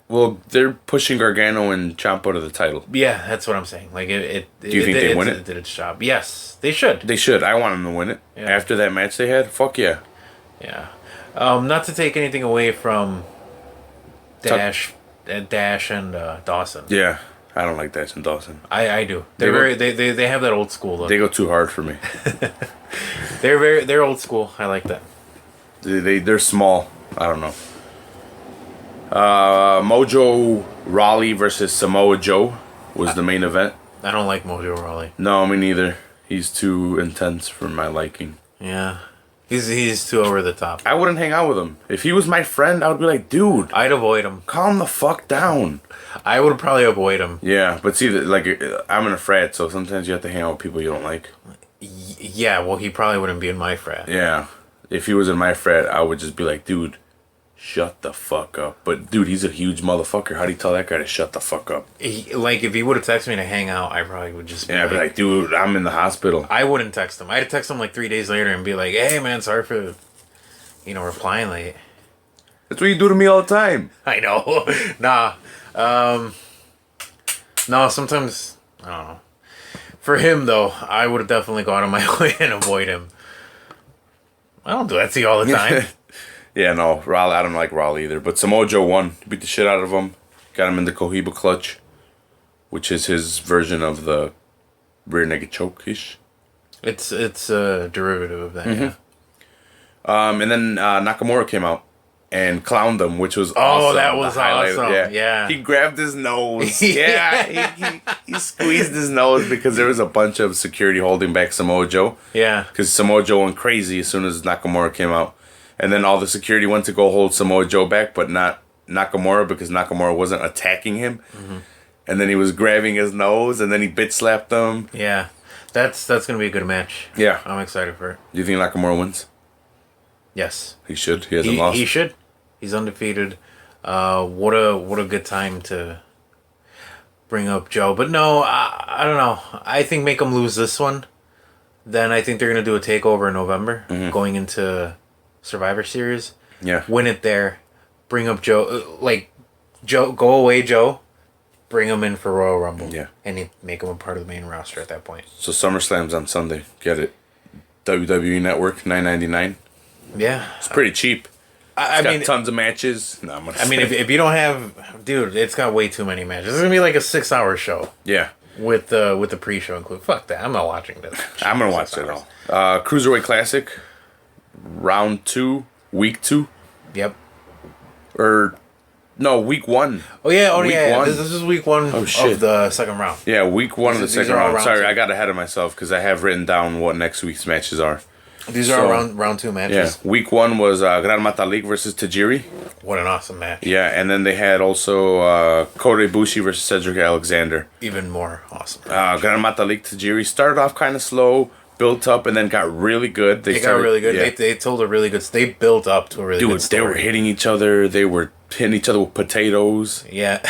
Well, they're pushing Gargano and Ciampa to the title. Yeah, that's what I'm saying. Like Do you think they win it? It did its job. Yes, they should. They should. I want them to win it. Yeah. After that match they had, fuck yeah. Yeah. Not to take anything away from Dash and Dawson. Yeah, I don't like Dash and Dawson. I do. They have that old school look. They go too hard for me. They're old school. I like that. They're small. I don't know. Mojo Rawley versus Samoa Joe. was the main event. I don't like Mojo Rawley. No, me neither. He's too intense for my liking. Yeah. He's too over the top. I wouldn't hang out with him. If he was my friend, I would be like, dude. I'd avoid him. Calm the fuck down. I would probably avoid him. Yeah, but see, like, I'm in a frat, so sometimes you have to hang out with people you don't like. Yeah, well, he probably wouldn't be in my frat. Yeah. If he was in my frat, I would just be like, dude, shut the fuck up. But, dude, he's a huge motherfucker. How do you tell that guy to shut the fuck up? If he would have texted me to hang out, I probably would just be I'd be like, dude, I'm in the hospital. I wouldn't text him. I'd text him like 3 days later and be like, hey, man, sorry for, replying late. That's what you do to me all the time. I know. Nah. No, sometimes, I don't know. For him, though, I would have definitely gone on my way and avoid him. I don't do that to you all the time. Yeah, no, Raleigh, I don't like Raleigh either. But Samoa Joe won. Beat the shit out of him. Got him in the Cohiba clutch, which is his version of the rear naked choke-ish. It's a derivative of that, yeah. And then Nakamura came out and clowned him, which was awesome. Oh, that was awesome. Yeah. He grabbed his nose. Yeah. he squeezed his nose because there was a bunch of security holding back Samoa Joe. Yeah. Because Samoa Joe went crazy as soon as Nakamura came out. And then all the security went to go hold Samoa Joe back, but not Nakamura because Nakamura wasn't attacking him. Mm-hmm. And then he was grabbing his nose, and then he bitch slapped him. Yeah. That's going to be a good match. Yeah. I'm excited for it. Do you think Nakamura wins? Yes. He should. He hasn't lost. He should. He's undefeated. What a good time to bring up Joe. But no, I don't know. I think make him lose this one. Then I think they're going to do a takeover in November, going into Survivor Series. Yeah. Win it there. Bring up Joe. Joe, go away, Joe. Bring him in for Royal Rumble. Yeah. And make him a part of the main roster at that point. So SummerSlam's on Sunday. Get it. WWE Network, $9.99. Yeah. It's pretty cheap. I mean, tons of matches. No, if you don't have, dude, it's got way too many matches. It's gonna be like a 6-hour show. Yeah. With the pre-show included. Fuck that. I'm not watching this. I'm gonna watch it all. Cruiserweight Classic, round 2, week 2. Yep. Week 1. Oh yeah. Week one. This is week 1 of the second round. Yeah, week 1 of the second round. Sorry, I got ahead of myself because I have written down what next week's matches are. These are round 2 matches. Yeah, week 1 was Gran Metalik versus Tajiri. What an awesome match. Yeah, and then they had also Kota Ibushi versus Cedric Alexander. Even more awesome. Gran Metalik Tajiri started off kind of slow, built up, and then got really good. They got really good. Yeah. They told a really good. They built up to a really good story. They were hitting each other. They were hitting each other with potatoes. Yeah.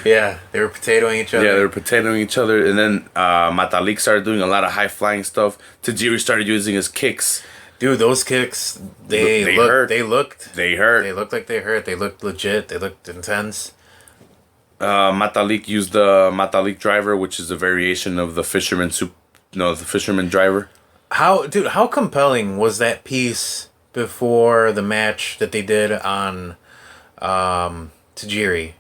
Yeah, they were potatoing each other. Yeah, they were potatoing each other. And then Metalik started doing a lot of high-flying stuff. Tajiri started using his kicks. Dude, those kicks, they hurt. They hurt. They looked like they hurt. They looked legit. They looked intense. Metalik used the Metalik driver, which is a variation of the fisherman driver. How compelling was that piece before the match that they did on Tajiri?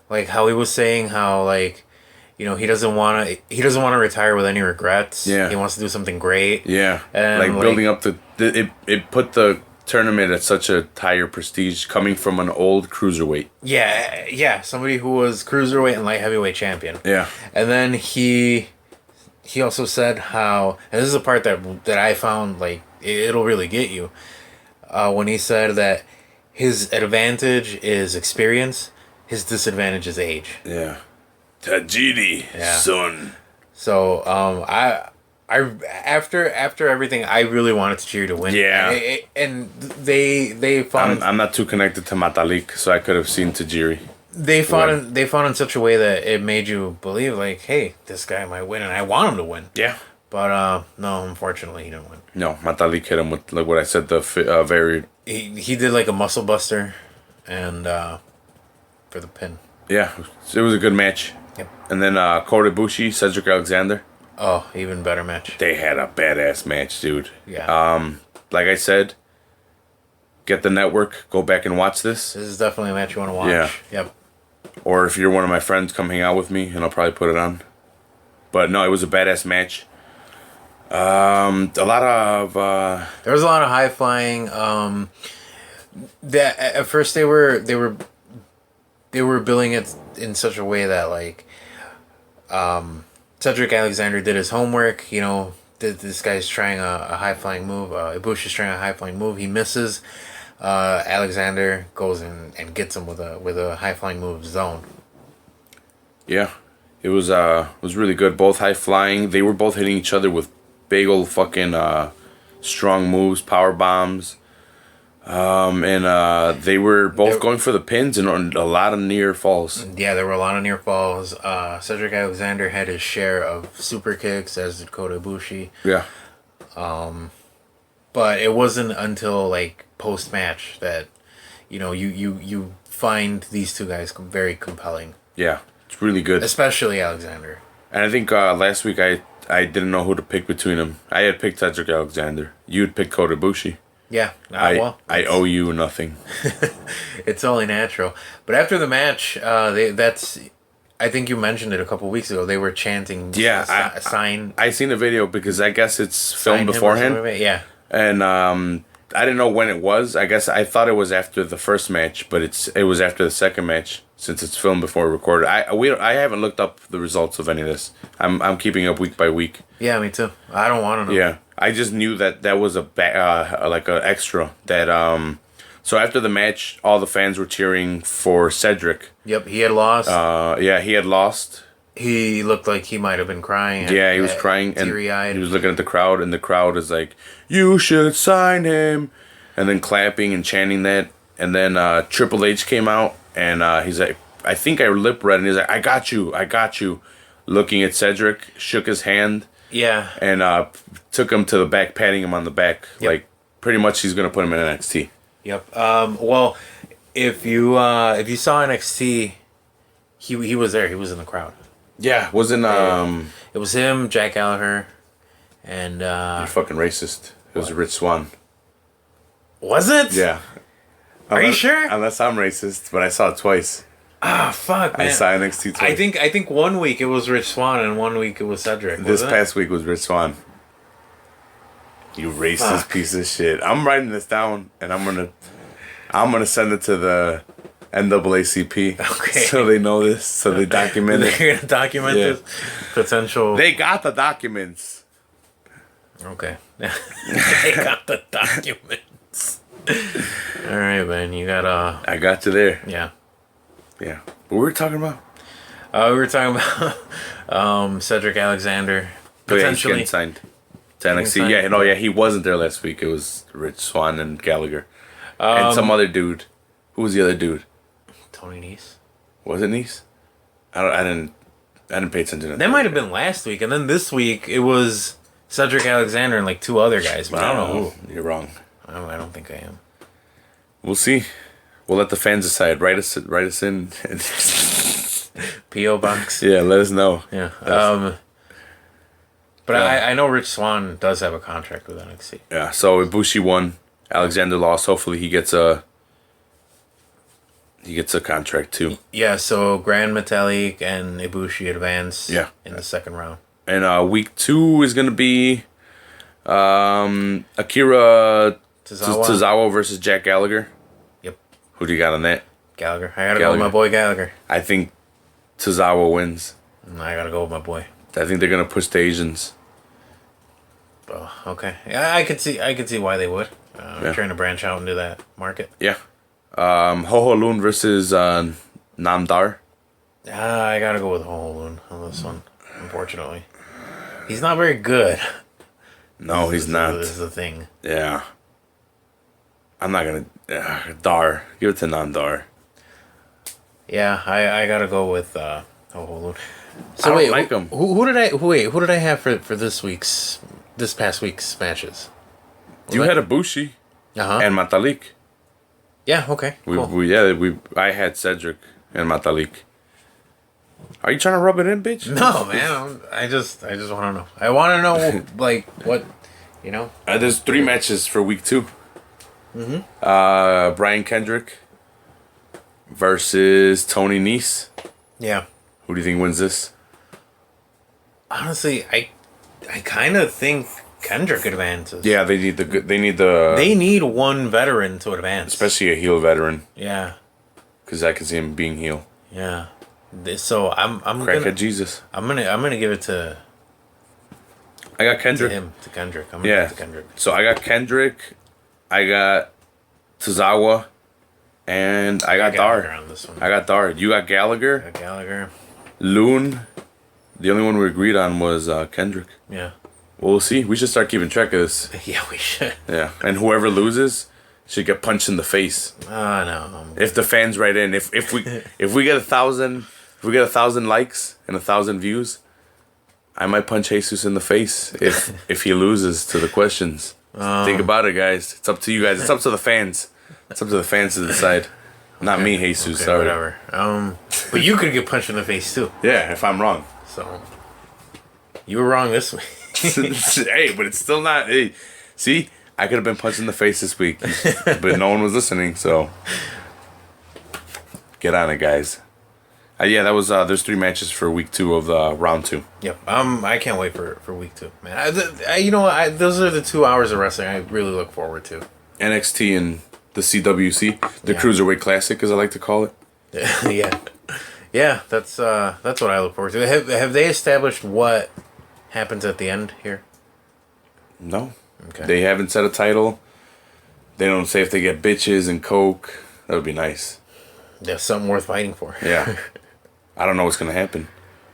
Like how he was saying how he doesn't want to retire with any regrets. Yeah. He wants to do something great. Yeah. And building up it put the tournament at such a higher prestige coming from an old cruiserweight. Yeah, somebody who was cruiserweight and light heavyweight champion. Yeah. And then he also said how, and this is a part that I found it'll really get you, when he said that his advantage is experience, his disadvantage is age. Yeah. Tajiri, son. So I after everything, I really wanted Tajiri to win. Yeah. And they fought. I'm not too connected to Metalik, so I could have seen Tajiri. They fought in such a way that it made you believe hey, this guy might win, and I want him to win. Yeah. But no, unfortunately, he didn't win. No, Metalik hit him with what I said, the very. He did a muscle buster, and for the pin. Yeah, it was a good match. Yep. And then Kota Ibushi, Cedric Alexander. Oh, even better match. They had a badass match, dude. Yeah. Like I said, get the network, go back and watch this. This is definitely a match you want to watch. Yeah. Yep. Or if you're one of my friends, come hang out with me, and I'll probably put it on. But no, it was a badass match. A lot of there was a lot of high flying. That at first they were they were billing it in such a way that like Cedric Alexander did his homework. You know, this guy's trying a high flying move. Ibushi's trying a high flying move. He misses. Alexander goes in and gets him with a high flying move zone. Yeah, it was really good. Both high flying. They were both hitting each other with big old fucking strong moves, power bombs. And they were both going for the pins and a lot of near falls. Yeah, there were a lot of near falls. Cedric Alexander had his share of super kicks, as did Kota Ibushi. Yeah. But it wasn't until like post match that, you know, you find these two guys very compelling. Yeah, it's really good. Especially Alexander. And I think last week I didn't know who to pick between them. I had picked Cedric Alexander. You had picked Kota Ibushi. Yeah, I owe you nothing. It's only natural. But after the match, I think you mentioned it a couple weeks ago. They were chanting. Yeah, sign. I seen the video because I guess it's filmed beforehand. Yeah, and I didn't know when it was. I guess I thought it was after the first match, but it was after the second match since it's filmed before recorded. I haven't looked up the results of any of this. I'm keeping up week by week. Yeah, me too. I don't want to know. Yeah. I just knew that was like an extra that so after the match all the fans were cheering for Cedric. Yep, he had lost. Yeah, he had lost. He looked like he might have been crying. Yeah, he was crying teary-eyed. And he was looking at the crowd and the crowd is like, "You should sign him." And then clapping and chanting that. And then Triple H came out and he's like, I think I lip read and he's like, I got you. Looking at Cedric, shook his hand. Yeah. And took him to the back, patting him on the back. Yep. Like, pretty much he's going to put him in NXT. Yep. Well, if you saw NXT, he was there. He was in the crowd. Yeah. Wasn't... It was him, Jack Gallagher, and... You're fucking racist. It was Rich Swann. Was it? Yeah. Are you sure? Unless I'm racist, but I saw it twice. Ah, fuck, man. I saw NXT twice. I think 1 week it was Rich Swann and 1 week it was Cedric. This past week was Rich Swann. You racist piece of shit. I'm writing this down and I'm gonna send it to the NAACP. Okay. So they know this. So they document it. They're gonna document this potential. They got the documents. Okay. They got the documents. All right, man. You got I got you there. Yeah. Yeah. What were we talking about? We were talking about Cedric Alexander potentially getting signed to NXT. Yeah, no, yeah, he wasn't there last week. It was Rich Swann and Gallagher, and some other dude. Who was the other dude? Tony Nese. Was it Nese? I didn't pay attention to that. That might have been last week, and then this week it was Cedric Alexander and like 2 other guys, but I don't know who. You're wrong. I don't think I am. We'll see. We'll let the fans decide. Write us in. P.O. Box. Yeah, let us know. Yeah. But I know Rich Swann does have a contract with NXT. Yeah. So Ibushi won. Alexander lost. Hopefully he gets a contract too. Yeah. So Grand Metalik and Ibushi advance. Yeah. In the second round. And week 2 is gonna be Akira Tozawa versus Jack Gallagher. Yep. Who do you got on that? Gallagher. I gotta go with my boy Gallagher. I think Tozawa wins. I gotta go with my boy. I think they're gonna push the Asians. Oh, okay. Yeah, I could see why they would. Trying to branch out into that market. Yeah. Ho Lun versus Namdar. I gotta go with Ho Lun on this one. Unfortunately, he's not very good. No, he's not. This is the thing. Yeah. I'm not gonna Dar. Give it to Namdar. Yeah, I gotta go with Ho Lun. So I don't like him. Who did I have for this past week's matches? You had Ibushi. And Metalik. Yeah. Okay. Cool. I had Cedric and Metalik. Are you trying to rub it in, bitch? No, man. I just want to know. I want to know like what, you know. There's 3 matches for week 2. Mm-hmm. Brian Kendrick versus Tony Nese. Yeah. Who do you think wins this? Honestly, I kind of think Kendrick advances. Yeah, they need one veteran to advance, especially a heel veteran. Yeah. because I can see him being heel. Yeah. So I'm Crackhead Jesus. I'm gonna give it to. I got Kendrick. To Kendrick. I'm gonna give it to Kendrick. So I got Kendrick. I got Tozawa. And I got Dar. On this one. I got Dar. You got Gallagher. I got Gallagher. Loon. The only one we agreed on was Kendrick. Yeah. Well, we'll see. We should start keeping track of this. Yeah, we should. Yeah. And whoever loses should get punched in the face. No. If the fans write in, if we get 1,000, if we get 1,000 likes and 1,000 views, I might punch Jesus in the face if he loses to the questions. Think about it, guys. It's up to you guys. It's up to the fans. It's up to the fans to decide. Not me, Jesus. Okay, sorry. Whatever. But you could get punched in the face too. Yeah, if I'm wrong. So you were wrong this week. Hey, but it's still not. Hey, see, I could have been punched in the face this week, but no one was listening. So get on it, guys. Yeah, that was. There's 3 matches for week 2 of round 2. Yep. I can't wait for week 2, man. You know what? Those are the 2 hours of wrestling I really look forward to. NXT and the CWC, the Cruiserweight Classic, as I like to call it. Yeah. That's what I look forward to. Have they established what happens at the end here? No. Okay. They haven't set a title. They don't say if they get bitches and coke. That would be nice. That's something worth fighting for. Yeah. I don't know what's gonna happen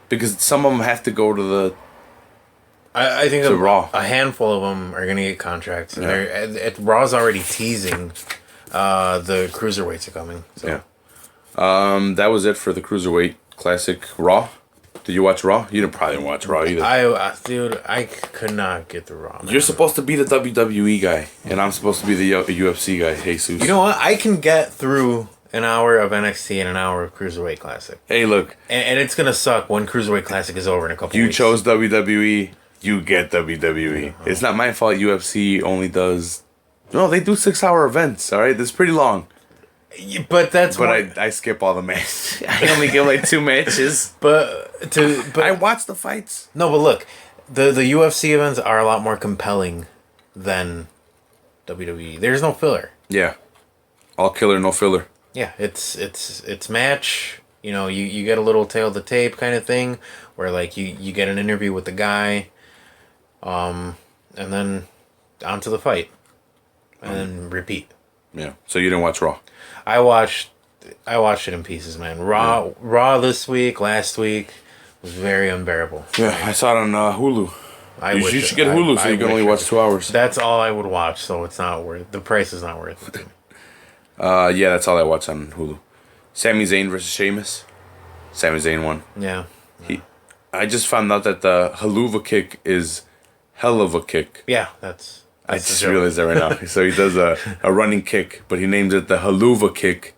because some of them have to go to the. I think Raw. A handful of them are gonna get contracts. Yeah. Raw's already teasing. The cruiserweights are coming. So. Yeah. That was it for the Cruiserweight Classic Raw. Did you watch Raw? You didn't probably watch Raw either. Dude, I could not get the Raw. Man. You're supposed to be the WWE guy, and I'm supposed to be the UFC guy. Jesus. You know what? I can get through an hour of NXT and an hour of Cruiserweight Classic. Hey, look. And it's gonna suck when Cruiserweight Classic is over in a couple weeks. You chose WWE. You get WWE. Uh-huh. It's not my fault. UFC only does. No, they do 6-hour events. All right, that's pretty long. But that's. But I skip all the matches. I only give like 2 matches. But I watch the fights. No, but look, the UFC events are a lot more compelling than WWE. There's no filler. Yeah, all killer, no filler. Yeah, it's match. You know, you get a little tail of the tape kind of thing, where like you get an interview with the guy, and then on to the fight, and then repeat. Yeah. So you didn't watch Raw? I watched it in pieces, man. Raw this week, last week was very unbearable. Yeah, I saw it on Hulu. You should get Hulu so you can only watch 2 hours. That's all I would watch, so it's not worth. The price is not worth it. Yeah, that's all I watch on Hulu. Sami Zayn versus Sheamus. Sami Zayn won. Yeah. I just found out that the haluva kick is hell of a kick. Yeah, I just realized that right now. So he does a running kick, but he names it the haluva kick,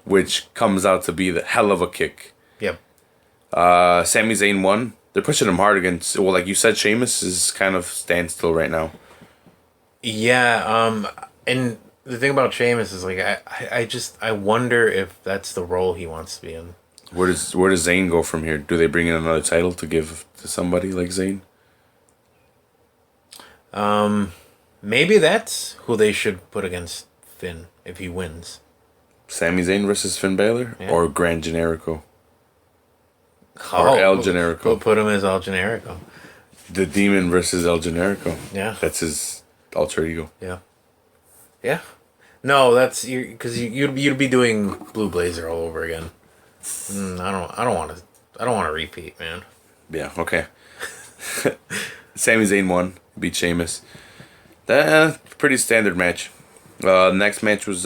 which comes out to be the hell of a kick. Yep. Sami Zayn won. They're pushing him hard against. Well, like you said, Sheamus is kind of standstill right now. Yeah. And the thing about Sheamus is like I wonder if that's the role he wants to be in. Where does Zayn go from here? Do they bring in another title to give to somebody like Zayn? Maybe that's who they should put against Finn if he wins. Sami Zayn versus Finn Balor, or Gran Generico, or El Generico. Put him as El Generico. The Demon versus El Generico. Yeah, that's his alter ego. Yeah. Yeah. No, that's because you'd be doing Blue Blazer all over again. I don't want to repeat, man. Yeah. Okay. Sami Zayn won, beat Sheamus. Pretty standard match. Next match was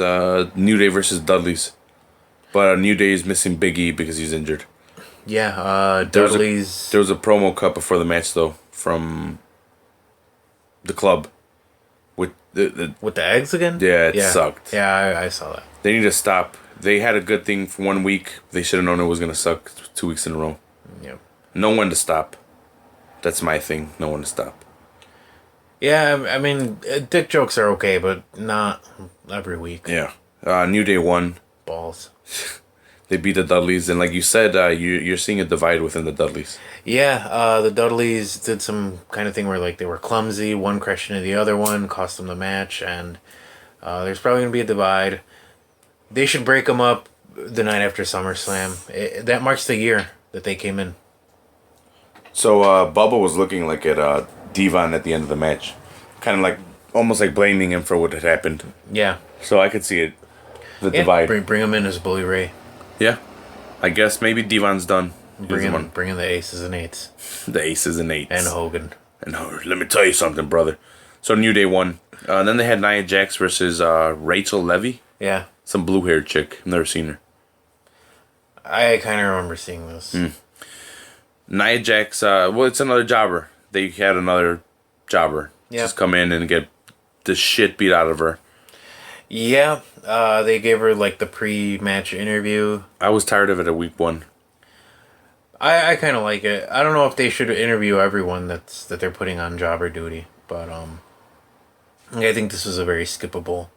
New Day versus Dudley's, but New Day is missing Big E because he's injured. Yeah. Dudley's. There was a promo cut before the match though from the club. With the eggs again? Yeah, it sucked. Yeah, I saw that. They need to stop. They had a good thing for 1 week. They should have known it was going to suck 2 weeks in a row. Yep. Know when to stop. That's my thing. Know when to stop. Yeah, I mean, dick jokes are okay, but not every week. Yeah. New Day won. Balls. They beat the Dudleys, and like you said, you're seeing a divide within the Dudleys. Yeah, the Dudleys did some kind of thing where like they were clumsy, one crashed into the other one, cost them the match, and there's probably going to be a divide. They should break them up the night after SummerSlam. That marks the year that they came in. So Bubba was looking like at Devon at the end of the match, kind of like almost like blaming him for what had happened. Yeah. So I could see it, the divide. Bring him in as Bully Ray. Yeah, I guess maybe Devon's done. Bring in the aces and eights. The aces and eights. And Hogan. And let me tell you something, brother. So New Day won. Then they had Nia Jax versus Rachel Levy. Yeah. Some blue-haired chick. I've never seen her. I kind of remember seeing this. Nia Jax, well, it's another jobber. They had another jobber just come in and get the shit beat out of her. Yeah, they gave her like the pre-match interview. I was tired of it at week 1. I kind of like it. I don't know if they should interview everyone that they're putting on jobber duty, but I think this was a very skippable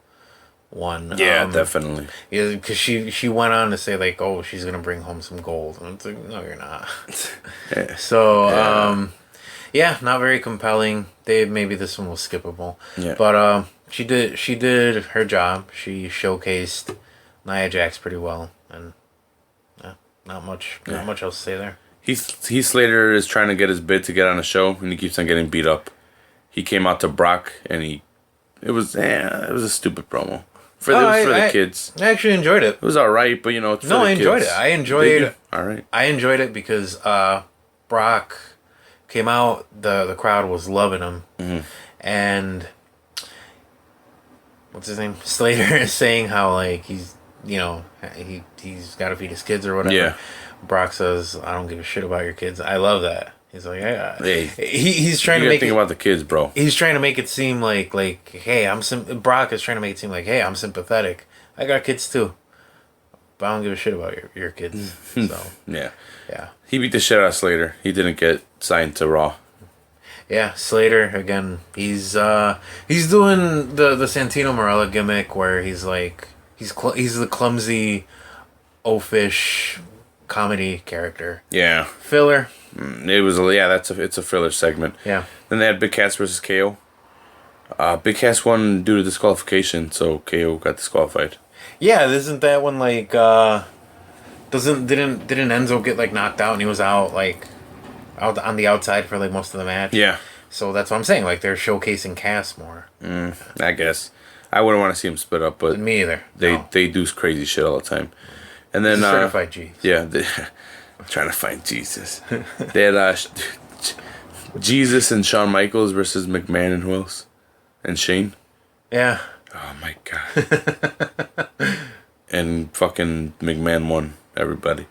one. Yeah, definitely. Yeah, because she went on to say like, oh, she's gonna bring home some gold, and it's like, no, you're not. Yeah. So not very compelling. Maybe this one was skippable. Yeah. But she did her job. She showcased Nia Jax pretty well, and not much else to say there. Heath Slater is trying to get his bid to get on a show, and he keeps on getting beat up. He came out to Brock, and it was a stupid promo for the kids. I actually enjoyed it. It was all right, but it's for the I enjoyed kids. it. I enjoyed. All right. I enjoyed it because Brock came out. The crowd was loving him, and what's his name? Slater is saying how like he's he's got to feed his kids or whatever. Yeah. Brock says, "I don't give a shit about your kids." I love that. He's like, yeah. Hey, he's trying to make think about the kids, bro. He's trying to make it seem like hey, Brock is trying to make it seem like, hey, I'm sympathetic. I got kids too, but I don't give a shit about your kids. So yeah. He beat the shit out of Slater. He didn't get signed to Raw. Yeah, Slater again. He's doing the Santino Marella gimmick where he's like he's the clumsy, oafish comedy character. Yeah. Filler. It was it's a filler segment. Yeah. Then they had Big Cass versus KO. Big Cass won due to disqualification, so KO got disqualified. Yeah, isn't that when like didn't Enzo get like knocked out and he was out out on the outside for like most of the match? Yeah. So that's what I'm saying. Like they're showcasing Cass more. I guess I wouldn't want to see him split up, but me either. They do crazy shit all the time. And then certified G. Yeah, trying to find Jesus. They had Jesus and Shawn Michaels versus McMahon and who else? And Shane. Yeah. Oh my god. And fucking McMahon won everybody.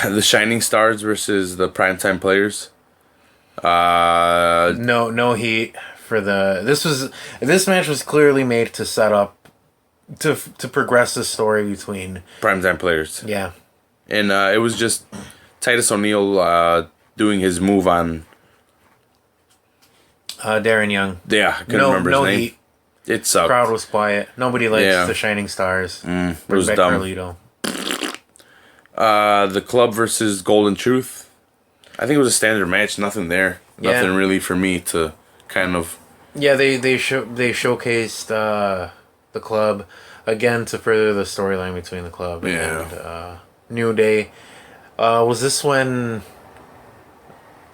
The Shining Stars versus the Primetime Players. No heat for this match was clearly made to set up to progress the story between Primetime Players. Yeah. And it was just Titus O'Neil doing his move on Darren Young. Yeah, I couldn't remember his name. Heat. It sucked. The crowd was quiet. Nobody likes the Shining Stars. It was dumb. Carlito. The Club versus Golden Truth. I think it was a standard match. Nothing there. Nothing really for me to kind of. Yeah, they showcased the Club again to further the storyline between the Club and New Day. Was this when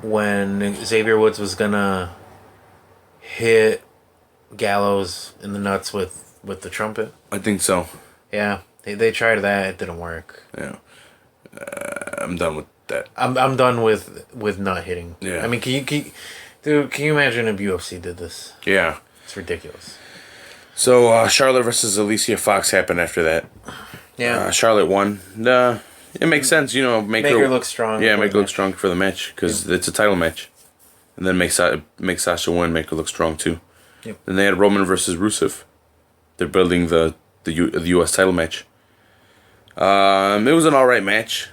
Xavier Woods was gonna hit Gallows in the nuts with the trumpet? I think so. Yeah, they tried that. It didn't work. Yeah, I'm done with that. I'm done with nut hitting. Yeah. I mean, can you imagine if UFC did this? Yeah, it's ridiculous. So Charlotte versus Alicia Fox happened after that. Yeah, Charlotte won. It makes sense, make her look strong. Yeah, make her look strong for the match because it's a title match, and then make Sasha win, make her look strong too. Yep. Then they had Roman versus Rusev. They're building the U.S. title match. It was an alright match.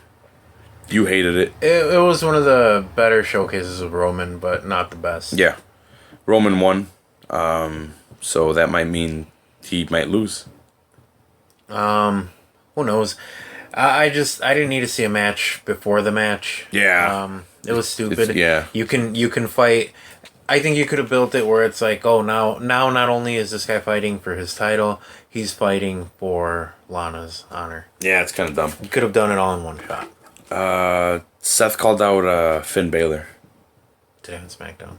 You hated it. It was one of the better showcases of Roman, but not the best. Yeah, Roman won. So that might mean he might lose. Who knows? I didn't need to see a match before the match. Yeah. It was stupid. Yeah. You can fight I think you could have built it where it's like, oh, now not only is this guy fighting for his title, he's fighting for Lana's honor. Yeah, it's kind of dumb. You could have done it all in one shot. Seth called out Finn Balor. Today on SmackDown.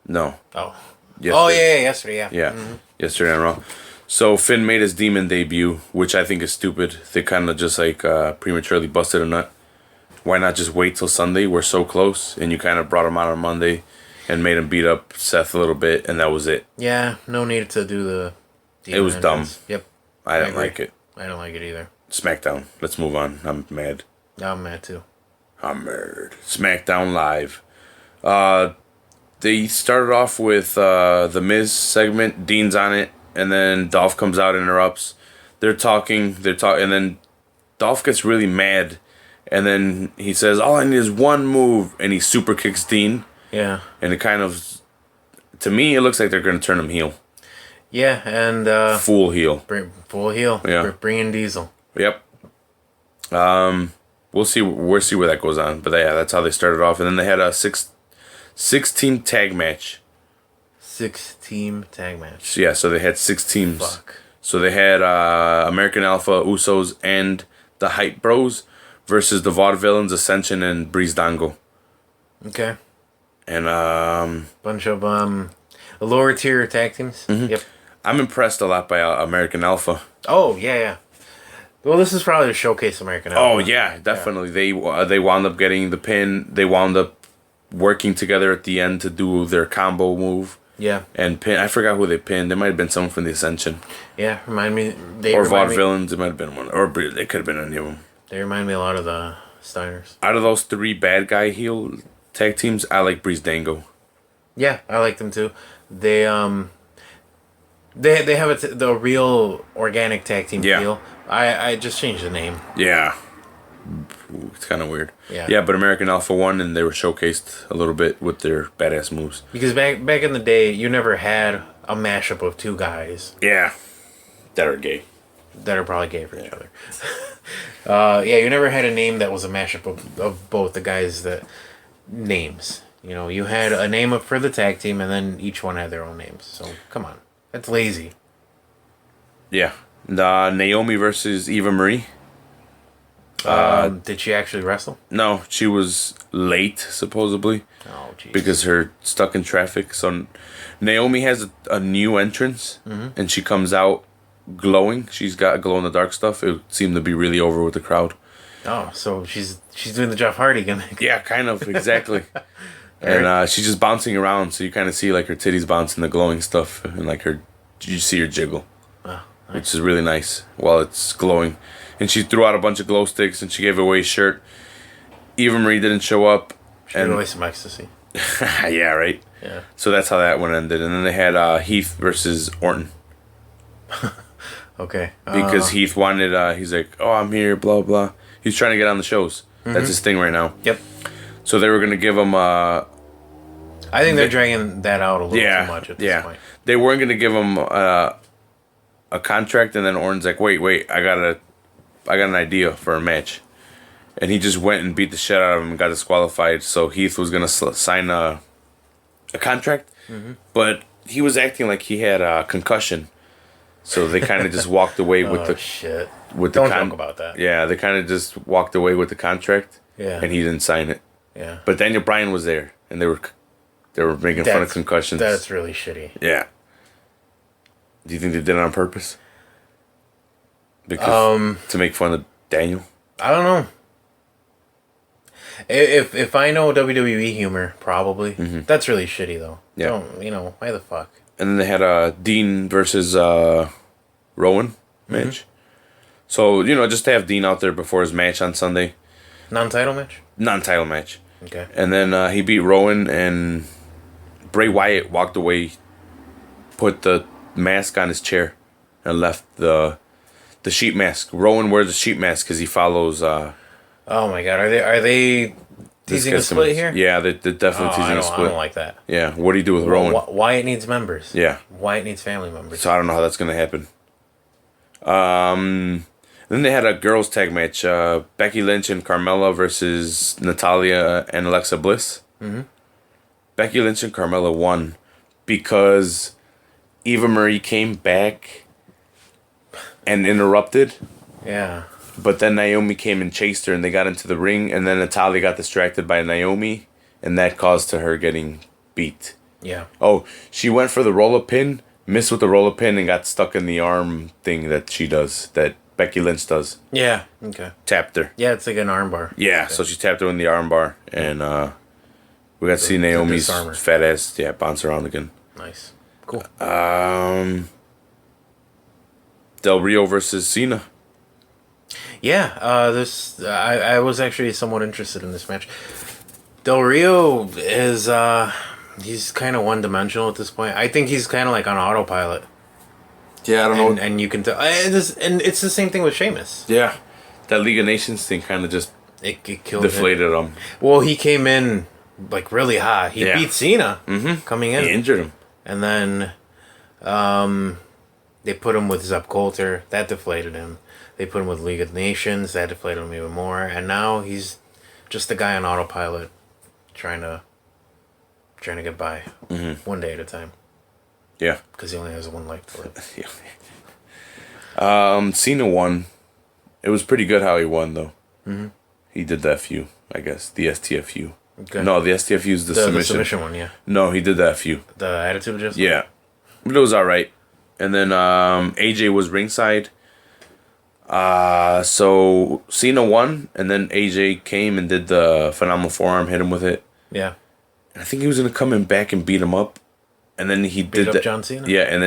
No. Oh. Yesterday. Oh, yeah, yesterday, yeah. Yeah, yesterday on Raw. So Finn made his Demon debut, which I think is stupid. They kind of just like prematurely busted a nut. Why not just wait till Sunday? We're so close, and you kind of brought him out on Monday and made him beat up Seth a little bit, and that was it. Yeah, no need to do the Demon it was entrance. Dumb. Yep. I didn't like it. I don't like it either. SmackDown. Let's move on. I'm mad. I'm mad too. I'm mad. SmackDown Live. They started off with the Miz segment. Dean's on it, and then Dolph comes out and interrupts. They're talking, and then Dolph gets really mad, and then he says, "All I need is one move," and he super kicks Dean. Yeah. And it kind of, to me, it looks like they're going to turn him heel. Yeah, and full heel. Full heel. Yeah. Bring in Diesel. Yep. We'll see where that goes on, but yeah, that's how they started off, and then they had a 6-team tag match. 6-team tag match. Yeah, so they had 6 teams. Fuck. So they had American Alpha, Usos, and the Hype Bros versus the Vaudevillains, Ascension, and Breezango. Okay. And bunch of lower tier tag teams. Mm-hmm. Yep. I'm impressed a lot by American Alpha. Oh yeah. Well, this is probably to showcase American Alpha. Oh yeah, definitely. Yeah. They wound up getting the pin. They wound up working together at the end to do their combo move. Yeah. And pin. I forgot who they pinned. It might have been someone from the Ascension. Yeah, remind me. Or Vaudevillains. It might have been one. Or they could have been any of them. They remind me a lot of the Steiners. Out of those 3 bad guy heel tag teams, I like Breezango. Yeah, I like them too. They have the real organic tag team feel. I just changed the name. Yeah. It's kind of weird. Yeah. Yeah, but American Alpha won, and they were showcased a little bit with their badass moves. Because back in the day, you never had a mashup of 2 guys. Yeah. That are gay. That are probably gay for each other. Yeah, you never had a name that was a mashup of both the guys that names. You know, you had a name up for the tag team, and then each one had their own names. So come on, that's lazy. Yeah, Naomi versus Eva Marie. Did she actually wrestle? No, she was late supposedly. Oh, jeez. Because her stuck in traffic. So Naomi has a new entrance, and she comes out glowing. She's got glow in the dark stuff. It seemed to be really over with the crowd. Oh, so she's doing the Jeff Hardy gimmick. Yeah, kind of, exactly. And she's just bouncing around, so you kind of see like her titties bouncing, the glowing stuff, and like you see her jiggle, nice. Which is really nice while it's glowing. And she threw out a bunch of glow sticks, and she gave away a shirt. Eva Marie didn't show up. She gave away some ecstasy. Yeah, right? Yeah. So that's how that one ended. And then they had Heath versus Orton. Okay. Because Heath wanted, he's like, oh, I'm here, blah, blah. He's trying to get on the shows. That's his thing right now. Yep. So they were going to give him... I think they're dragging that out a little too much at this point. They weren't going to give him a contract, and then Orton's like, wait, I got an idea for a match. And he just went and beat the shit out of him and got disqualified. So Heath was going to sign a contract, but he was acting like he had a concussion. So they kind of just walked away with the shit. With Don't talk about that. Yeah, they kind of just walked away with the contract. Yeah. And he didn't sign it. Yeah. But Daniel Bryan was there, and they were making fun of concussions. That's really shitty. Yeah. Do you think they did it on purpose? Because to make fun of Daniel? I don't know. If I know WWE humor, probably. That's really shitty though. Yeah. Why the fuck? And then they had Dean versus Rowan match. So, just to have Dean out there before his match on Sunday. Non-title match? Non-title match. Okay. And then he beat Rowan, and Bray Wyatt walked away, put the mask on his chair, and left the sheep mask. Rowan wears a sheep mask because he follows... oh my god, are they teasing a split here? Yeah, they're definitely teasing a split. I don't like that. Yeah, what do you do with Rowan? Wyatt needs members. Yeah. Wyatt needs family members. So I don't know how that's going to happen. Then they had a girls tag match. Becky Lynch and Carmella versus Natalia and Alexa Bliss. Becky Lynch and Carmella won because Eva Marie came back and interrupted. Yeah. But then Naomi came and chased her, and they got into the ring, and then Natalya got distracted by Naomi, and that caused to her getting beat. Yeah. Oh, she went for the roll-up pin, missed with the roll-up pin, and got stuck in the arm thing that she does, that Becky Lynch does. Yeah. Okay. Tapped her. Yeah, it's like an armbar. Yeah, so she tapped her in the armbar, and we got to see Naomi's fat ass, bounce around again. Nice. Cool. Del Rio versus Cena. Yeah, I was actually somewhat interested in this match. Del Rio is he's kind of one-dimensional at this point. I think he's kind of like on autopilot. Yeah, I don't know. And you can tell, and it's the same thing with Sheamus. Yeah, that League of Nations thing kind of just it killed deflated him. Well, he came in like really hot. He beat Cena coming in. He injured him, and then they put him with Zeb Coulter. That deflated him. They put him with League of Nations. That deflated him even more. And now he's just a guy on autopilot, trying to get by one day at a time. Yeah, because he only has one life to live. Cena won. It was pretty good how he won though. He did the FU, I guess, the STFU. Okay. No, the STFU is the submission. The submission one, yeah. No, he did the FU. The attitude adjustment. Yeah, but it was all right. And then AJ was ringside. So Cena won, and then AJ came and did the phenomenal forearm, hit him with it. Yeah. I think he was gonna come in back and beat him up, and then he beat did up John Cena. Yeah, and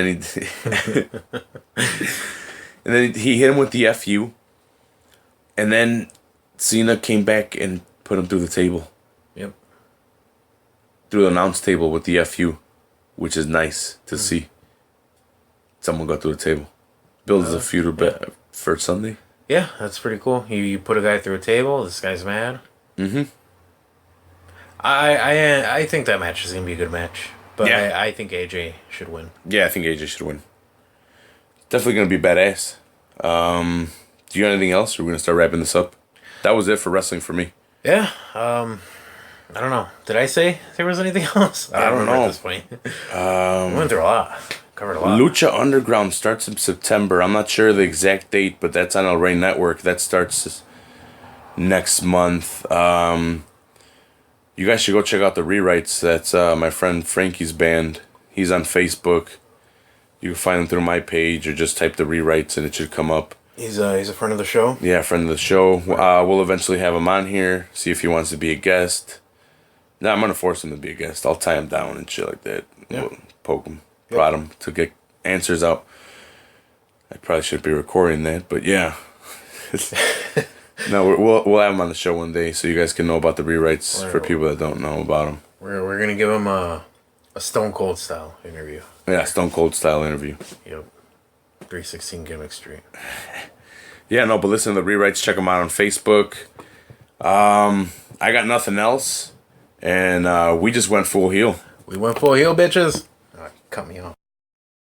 then he hit him with the FU, and then Cena came back and put him through the table. Yep. Through the announce table with the FU, which is nice to see. Someone got through the table. Builds a feud for Sunday. Yeah, that's pretty cool. You put a guy through a table. This guy's mad. I think that match is gonna be a good match, but I think AJ should win. Yeah, I think AJ should win. Definitely gonna be badass. Do you got anything else? Or we're gonna start wrapping this up. That was it for wrestling for me. Yeah. I don't know. Did I say there was anything else? I don't know at this point. We went through a lot. Covered a lot. Lucha Underground starts in September. I'm not sure the exact date, but that's on El Rey Network. That starts next month. You guys should go check out the rewrites. That's my friend Frankie's band. He's on Facebook. You can find him through my page, or just type the rewrites and it should come up. He's a friend of the show? Yeah, friend of the show. We'll eventually have him on here, see if he wants to be a guest. No, I'm going to force him to be a guest. I'll tie him down and shit like that. Yeah. We'll poke him, prod him to get answers out. I probably should be recording that, but yeah. No, we'll have him on the show one day so you guys can know about the rewrites for people that don't know about them. We're going to give him a Stone Cold style interview. Yeah, Stone Cold style interview. Yep. 316 Gimmick Street. Yeah, no, but listen to the rewrites. Check them out on Facebook. I got nothing else. And we just went full heel. We went full heel, bitches. Cut me off.